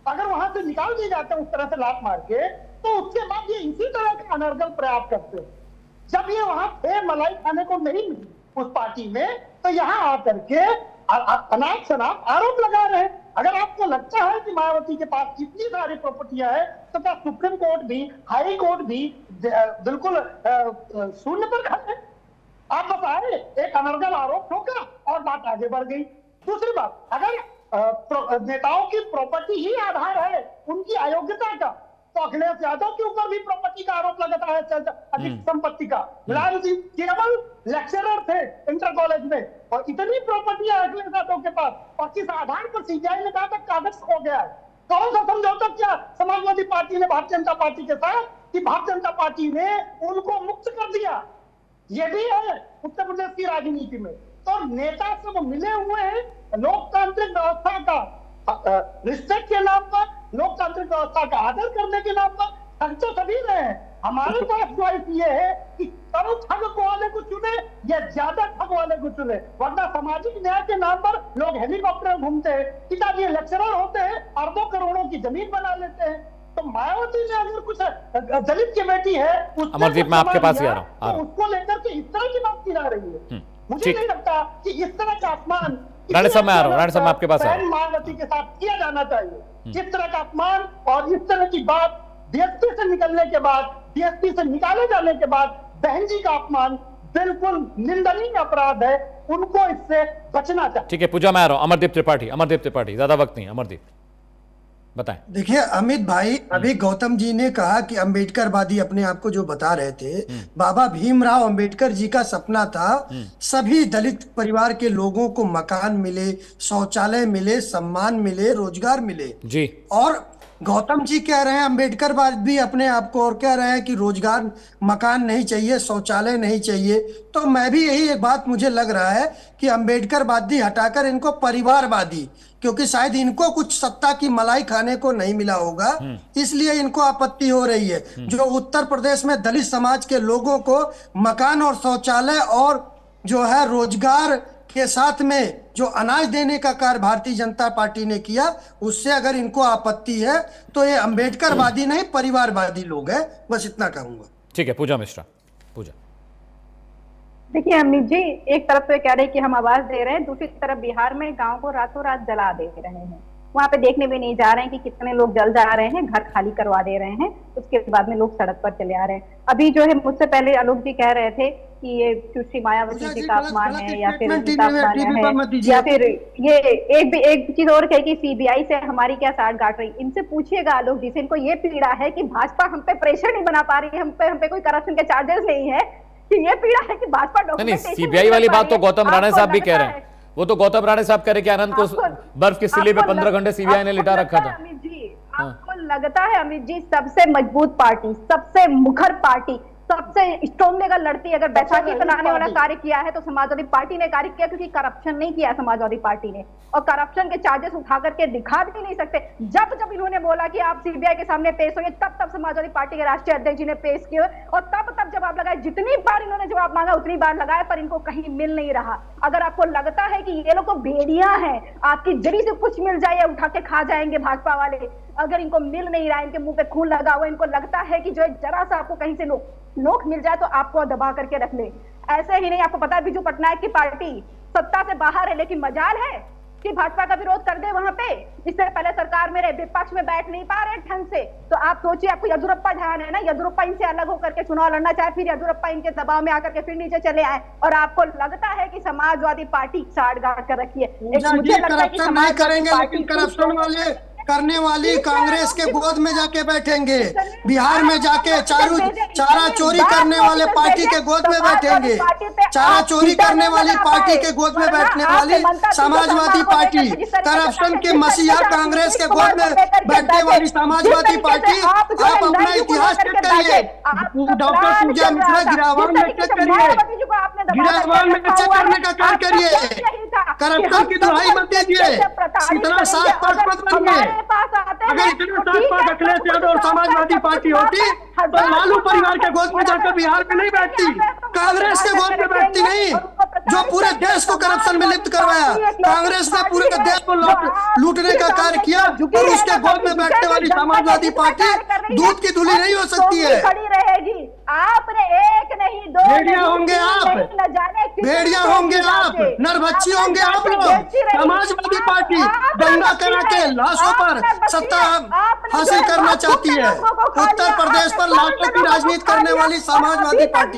अगर वहां से निकाल दिए जाते हैं उस तरह से लात मार के, तो उसके बाद ये इसी तरह का अनर्गल प्रयास करते हैं। जब ये वहां फेर मलाई खाने को नहीं मिली उस पार्टी में, तो यहाँ आकर के अनाप शनाप आरोप लगा रहे हैं। अगर आपको लगता है कि मायावती के पास इतनी सारी प्रॉपर्टियां हैं, तो क्या सुप्रीम कोर्ट भी, हाई कोर्ट भी बिल्कुल शून्य पर खड़े हैं? आप बस आए, एक अनर्गल आरोप ठोका और बात आगे बढ़ गई। दूसरी बात, अगर नेताओं की प्रॉपर्टी ही आधार है उनकी अयोग्यता का, तो अखिलेश यादव के ऊपर भी प्रॉपर्टी का आरोप लगाता है, अधिक संपत्ति का। मुलायम सिंह केवल लेक्चरर थे इंटर कॉलेज में, और इतनी प्रॉपर्टियां अखिलेश यादव के पास, और किस आधार पर सीबीआई ने कहा तक कागज खो गया है? कौन सा समझौता किया समाजवादी पार्टी ने भारतीय जनता पार्टी के साथ कि भारतीय जनता पार्टी ने उनको मुक्त कर दिया? ये भी है उत्तर प्रदेश की राजनीति में। तो नेता सब मिले हुए हैं लोकतांत्रिक व्यवस्था का रिस्पेक्ट के नाम पर, लोकतांत्रिक व्यवस्था का आदर करने के नाम पर, ठग तो सभी रहे हैं। हमारे पास चॉइस ये है कि कम ठग वाले को चुने या ज्यादा ठग वाले को चुने, वरना सामाजिक न्याय के नाम पर लोग हेलीकॉप्टर में घूमते हैं, पिताजी लेक्चरर होते हैं, अरबों करोड़ों की जमीन बना लेते हैं। तो मायावती ने अगर कुछ दलित की बेटी है, अमरदीप मैं आपके पास ही आ रहा हूं, तो उसको लेकर के इस तरह की बात की जा रही है। मुझे नहीं लगता कि इस तरह का अपमान राणे साहब मैं आ रहा हूं, राणे साहब मैं आपके पास आ रहा हूं। मायावती के साथ किया जाना चाहिए। जिस तरह का अपमान और इस तरह की बात डीएसपी से निकलने के बाद, डीएसपी से निकाले जाने के बाद बहन जी का अपमान बिल्कुल निंदनीय अपराध है, उनको इससे बचना चाहिए। ठीक है, पूजा मैं आ रहा हूं। अमरदीप त्रिपाठी, ज्यादा वक्त नहीं, अमरदीप। बताएं। देखिए अमित भाई, अभी गौतम जी ने कहा कि अंबेडकरवादी अपने आप को जो बता रहे थे, बाबा भीमराव अंबेडकर जी का सपना था सभी दलित परिवार के लोगों को मकान मिले, शौचालय मिले, सम्मान मिले, रोजगार मिले जी। और गौतम जी कह रहे हैं, अंबेडकरवाद भी अपने आप को और कह रहे हैं कि रोजगार, मकान नहीं चाहिए, शौचालय नहीं चाहिए। तो मैं भी यही एक बात मुझे लग रहा है कि अंबेडकरवादी हटाकर इनको परिवारवादी, क्योंकि शायद इनको कुछ सत्ता की मलाई खाने को नहीं मिला होगा, इसलिए इनको आपत्ति हो रही है। जो उत्तर प्रदेश में दलित समाज के लोगों को मकान और शौचालय और जो है रोजगार के साथ में जो अनाज देने का कार्य भारतीय जनता पार्टी ने किया, उससे अगर इनको आपत्ति है तो ये अंबेडकरवादी नहीं परिवारवादी लोग हैं। बस इतना कहूंगा। ठीक है, पूजा मिश्रा। पूजा, देखिए अमित जी, एक तरफ तो ये कह रहे हैं कि हम आवाज दे रहे हैं, दूसरी तरफ बिहार में गांव को रातों रात जला दे रहे हैं। वहां पे देखने भी नहीं जा रहे हैं कि कितने लोग जल जा रहे हैं, घर खाली करवा दे रहे हैं, उसके बाद में लोग सड़क पर चले आ रहे हैं। अभी जो है मुझसे पहले आलोक जी कह रहे थे कि ये सुश्री मायावती जी का अपमान है या फिर या फिर ये एक चीज और कही कि सीबीआई से हमारी क्या साठ गांठ रही। इनसे पूछिएगा आलोक जी से, इनको ये पीड़ा है कि भाजपा हम पे प्रेशर नहीं बना पा रही है, हम पे कोई करप्शन के चार्जेस नहीं है, कि ये पीड़ा है कि भाजपा डॉक्यूमेंटेशन। सीबीआई वाली बात तो गौतम राणे साहब भी कह रहे हैं, वो तो गौतम राणे साहब कह रहे कि आनंद को बर्फ की सिले पे 15 घंटे सीबीआई ने लिटा रखा था। अमित जी, आपको लगता है अमित जी सबसे मजबूत पार्टी, सबसे मुखर पार्टी, सबसे स्ट्रॉन्ग लेकर लड़ती अगर बैसाखी बनाने वाला कार्य किया है तो समाजवादी पार्टी ने कार्य किया, क्योंकि करप्शन नहीं किया समाजवादी पार्टी ने, और करप्शन के चार्जेस उठा करके दिखा भी नहीं सकते। जब जब इन्होंने बोला कि आप सीबीआई के सामने पेश होंगे, तब तब समाजवादी पार्टी के राष्ट्रीय अध्यक्ष जी ने पेश किए और तब तब जवाब लगाए। जितनी बार इन्होंने जवाब मांगा उतनी बार लगाया, पर इनको कहीं मिल नहीं रहा। अगर आपको लगता है कि ये लोग भेड़िया है, आपकी जड़ी से कुछ मिल जाए या उठा के खा जाएंगे भाजपा वाले, अगर इनको मिल नहीं रहा, इनके मुंह पे खून लगा हुआ, इनको लगता है कि जो जरा सा आपको कहीं से नोक मिल जाए तो आपको दबा करके रख ले। ऐसे ही नहीं, आपको पता है बिजू पटनायक की पार्टी सत्ता से बाहर है, लेकिन मजाल है कि भाजपा का विरोध कर दे वहां पे। इससे पहले सरकार में रहे, विपक्ष में बैठ नहीं पा रहे ढंग से। तो आप सोचिए, आपको येदियुरप्पा ध्यान है ना, येदियुरप्पा इनसे अलग होकर के चुनाव लड़ना चाहे, फिर येदियुरप्पा इनके दबाव में आकर के फिर नीचे चले आए, और आपको लगता है कि समाजवादी पार्टी साठ गांठ कर रखी है। मुझे लगता है कि नहीं करेंगे, लेकिन करप्शन वाले करने वाली कांग्रेस के गोद में जाके बैठेंगे, बिहार में जाके चारा चोरी करने वाले पार्टी के गोद में बैठेंगे, चारा चोरी करने वाली पार्टी के गोद में बैठने वाली समाजवादी पार्टी, करप्शन के मसीहा कांग्रेस के गोद में बैठने वाली समाजवादी पार्टी। आप अपना इतिहास चेक करिए, डॉक्टर पूजा मिश्रा गिरावान में चेक करिए, गिरावान में चेक करने का कार्य करिए, करप्शन की दुहाई मत दीजिए, इतना 7 बनिए। अगर इतने 7 अखिलेश यादव और समाजवादी पार्टी होती तो लालू परिवार के गोद में जाकर बिहार में नहीं बैठती, कांग्रेस के गोद में बैठती नहीं, जो पूरे देश को करप्शन में लिप्त करवाया। कांग्रेस ने पूरे देश को लूटने का कार्य किया और उसके गोद में बैठने वाली समाजवादी पार्टी दूध की धुली नहीं हो सकती है। आपने एक नहीं दो भेड़िया होंगे आप, भेड़िया होंगे आप, नरभक्षी होंगे आप लोग। समाजवादी पार्टी दंगा करा के लाशों पर सत्ता हासिल करना चाहती है। उत्तर प्रदेश पर लाशों की राजनीति करने वाली समाजवादी पार्टी,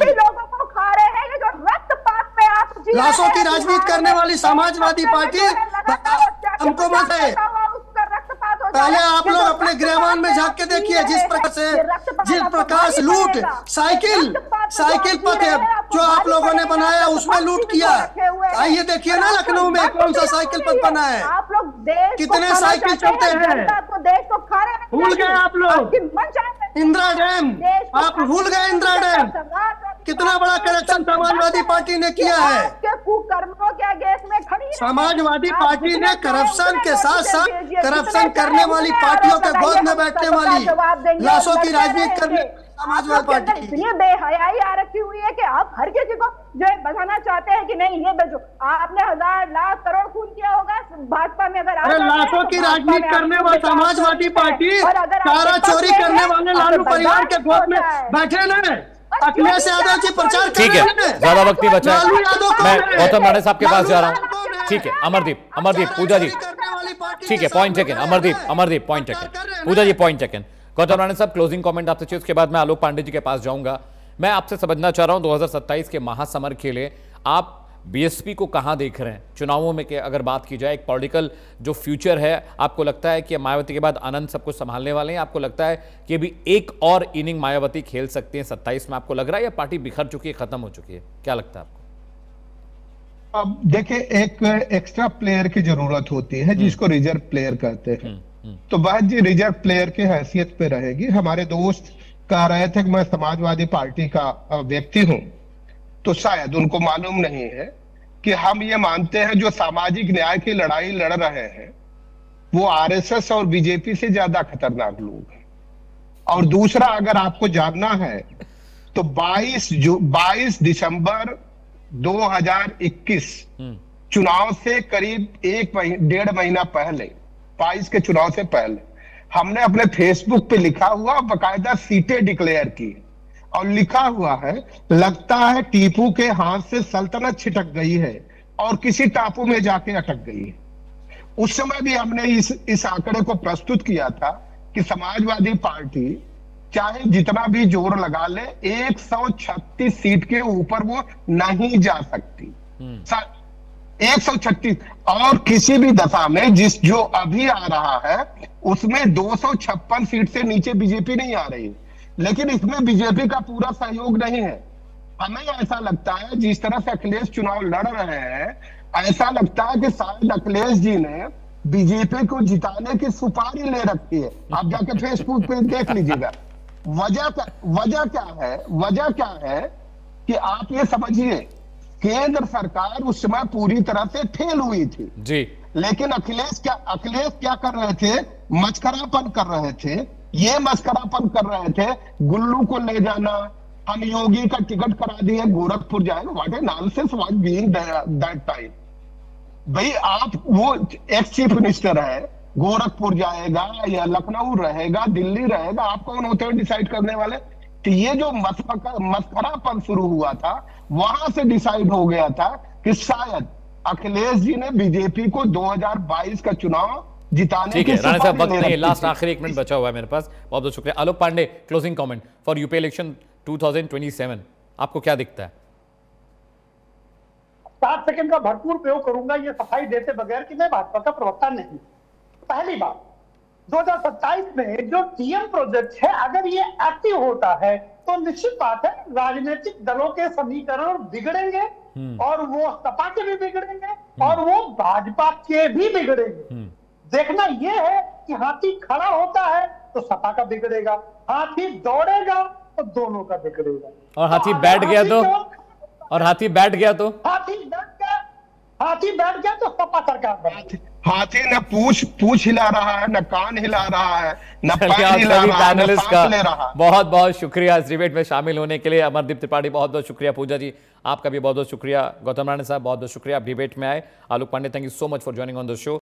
लाशों की राजनीति करने वाली समाजवादी पार्टी हमको मत है। पहले आप लोग अपने गृहवान में झांक के देखिए, जिस प्रकार से लूट साइकिल पथ जो आप लोगों ने बनाया उसमें लूट किया। आइए देखिए ना लखनऊ में कौन सा साइकिल पथ बना है, कितने साइकिल चलते हैं। भूल गए आप लोग इंदिरा डैम, आप भूल गए इंदिरा डैम, कितना बड़ा करप्शन समाजवादी पार्टी ने किया है। समाजवादी पार्टी ने करप्शन के साथ साथ करप्शन करने वाली पार्टियों के गोद में बैठने वाली लाशों की राजनीति करने समाजवादी पार्टी इतनी बेहयाई आ रखी हुई है कि आप हर किसी को जो है बताना चाहते हैं कि नहीं ये बचो। आपने 1000 लाख करोड़ खून किया होगा भाजपा में, अगर लाशों की राजनीति करने वाली समाजवादी पार्टी चारा चोरी करने वाले लालू परिवार के गोद में बैठे न अखिलेश यादव जी प्रचार। ठीक है, ज्यादा वक्त नहीं बचा है, मैं गौतम राणे साहब के पास जा रहा हूँ। ठीक है, अमरदीप पूजा जी, ठीक है, point taken. Amardeep point taken, Pooja ji point taken. Gautam Rane साहब क्लोजिंग कमेंट आपसे चाहिए, उसके बाद मैं आलोक पांडे जी के पास जाऊंगा। मैं आपसे समझना चाह रहा हूं 2027 के महासमर के लिए आप बीएसपी को कहां देख रहे हैं चुनावों में? के अगर बात की जाए, एक पॉलिटिकल जो फ्यूचर है, आपको लगता है कि मायावती के बाद आनंद सब कुछ संभालने वाले हैं? आपको लगता है कि अभी एक और इनिंग मायावती खेल सकते हैं 27 में? आपको लग रहा है या पार्टी बिखर चुकी है, खत्म हो चुकी है? क्या लगता है आपको? अब देखिए, एक एक्स्ट्रा प्लेयर की जरूरत होती है जिसको रिजर्व प्लेयर कहते हैं। तो वह जी रिजर्व प्लेयर की हैसियत पे रहेगी। हमारे दोस्त कह रहे थे कि मैं समाजवादी पार्टी का व्यक्ति हूं, तो शायद उनको मालूम नहीं है कि हम ये मानते हैं जो सामाजिक न्याय की लड़ाई लड़ रहे हैं वो आरएसएस और बीजेपी से ज्यादा खतरनाक लोग हैं। और दूसरा, अगर आपको जानना है तो 22 दिसंबर 2021 चुनाव से करीब 1.5 महीना पहले, 22 के चुनाव से पहले, हमने अपने फेसबुक पे लिखा हुआ बकायदा सीटें डिक्लेयर की और लिखा हुआ है, लगता है टीपू के हाथ से सल्तनत छिटक गई है और किसी टापू में जाके अटक गई है। उस समय भी हमने इस आंकड़े को प्रस्तुत किया था कि समाजवादी पार्टी चाहे जितना भी जोर लगा ले 136 सीट के ऊपर वो नहीं जा सकती। 136, और किसी भी दशा में जो अभी आ रहा है उसमें 256 सीट से नीचे बीजेपी नहीं आ रही। लेकिन इसमें बीजेपी का पूरा सहयोग नहीं है। हमें ऐसा लगता है जिस तरह से अखिलेश चुनाव लड़ रहे हैं, ऐसा लगता है कि शायद अखिलेश जी ने बीजेपी को जिताने की सुपारी ले रखी है। आप जाके फेसबुक पे देख लीजिएगा। वजह क्या है कि आप ये समझिए, केंद्र सरकार उस समय पूरी तरह से फेल हुई थी जी। लेकिन अखिलेश क्या कर रहे थे? मस्करापन कर रहे थे। ये मस्करापन कर रहे थे, गुल्लू को ले जाना, हम योगी का टिकट करा दिए, गोरखपुर जाएगा। What A nonsense was being that time. भाई, आप वो एक्स चीफ मिनिस्टर है, गोरखपुर जाएगा या लखनऊ रहेगा, दिल्ली रहेगा, आप कौन होते हैं डिसाइड करने वाले? तो ये जो मस्करापन शुरू हुआ था, वहां से डिसाइड हो गया था कि शायद अखिलेश जी ने बीजेपी को 2022 का चुनाव जिताने ठीक है। राणा साहब, वक्त नहीं, लास्ट आखिरी 1 मिनट बचा हुआ है मेरे पास। बहुत बहुत शुक्रिया। Alok Pandey, closing comment for UP election 2027, आपको क्या दिखता है? 7 सेकंड का भरपूर प्रयोग करूंगा ये सफाई देते बगैर कि मैं भाजपा का प्रवक्ता नहीं। पहली बात, 2027 में जो टीएम प्रोजेक्ट है, अगर ये एक्टिव होता है तो निश्चित बात है राजनीतिक दलों के समीकरण बिगड़ेंगे और वो सपा के भी बिगड़ेंगे और वो भाजपा के भी बिगड़ेंगे। देखना यह है कि हाथी खड़ा होता है तो सपा का बिगड़ेगा, हाथी दौड़ेगा तो दोनों का बिगड़ेगा। और हाथी बैठ गया तो? और हाथी बैठ गया तो? हाथी बैठ गया तो सपा सरकार बनेगी। हाथी न पूछ हिला रहा है, न कान हिला रहा है, न पैर हिला रहा है, न सांस ले रहा है। बहुत बहुत शुक्रिया इस डिबेट में शामिल होने के लिए। अमरदीप त्रिपाठी, बहुत बहुत शुक्रिया। पूजा जी, आपका भी बहुत बहुत शुक्रिया। गौतम राणा साहब, बहुत बहुत शुक्रिया, आप डिबेट में आए। Alok Pandey, thank you so much for joining on the show.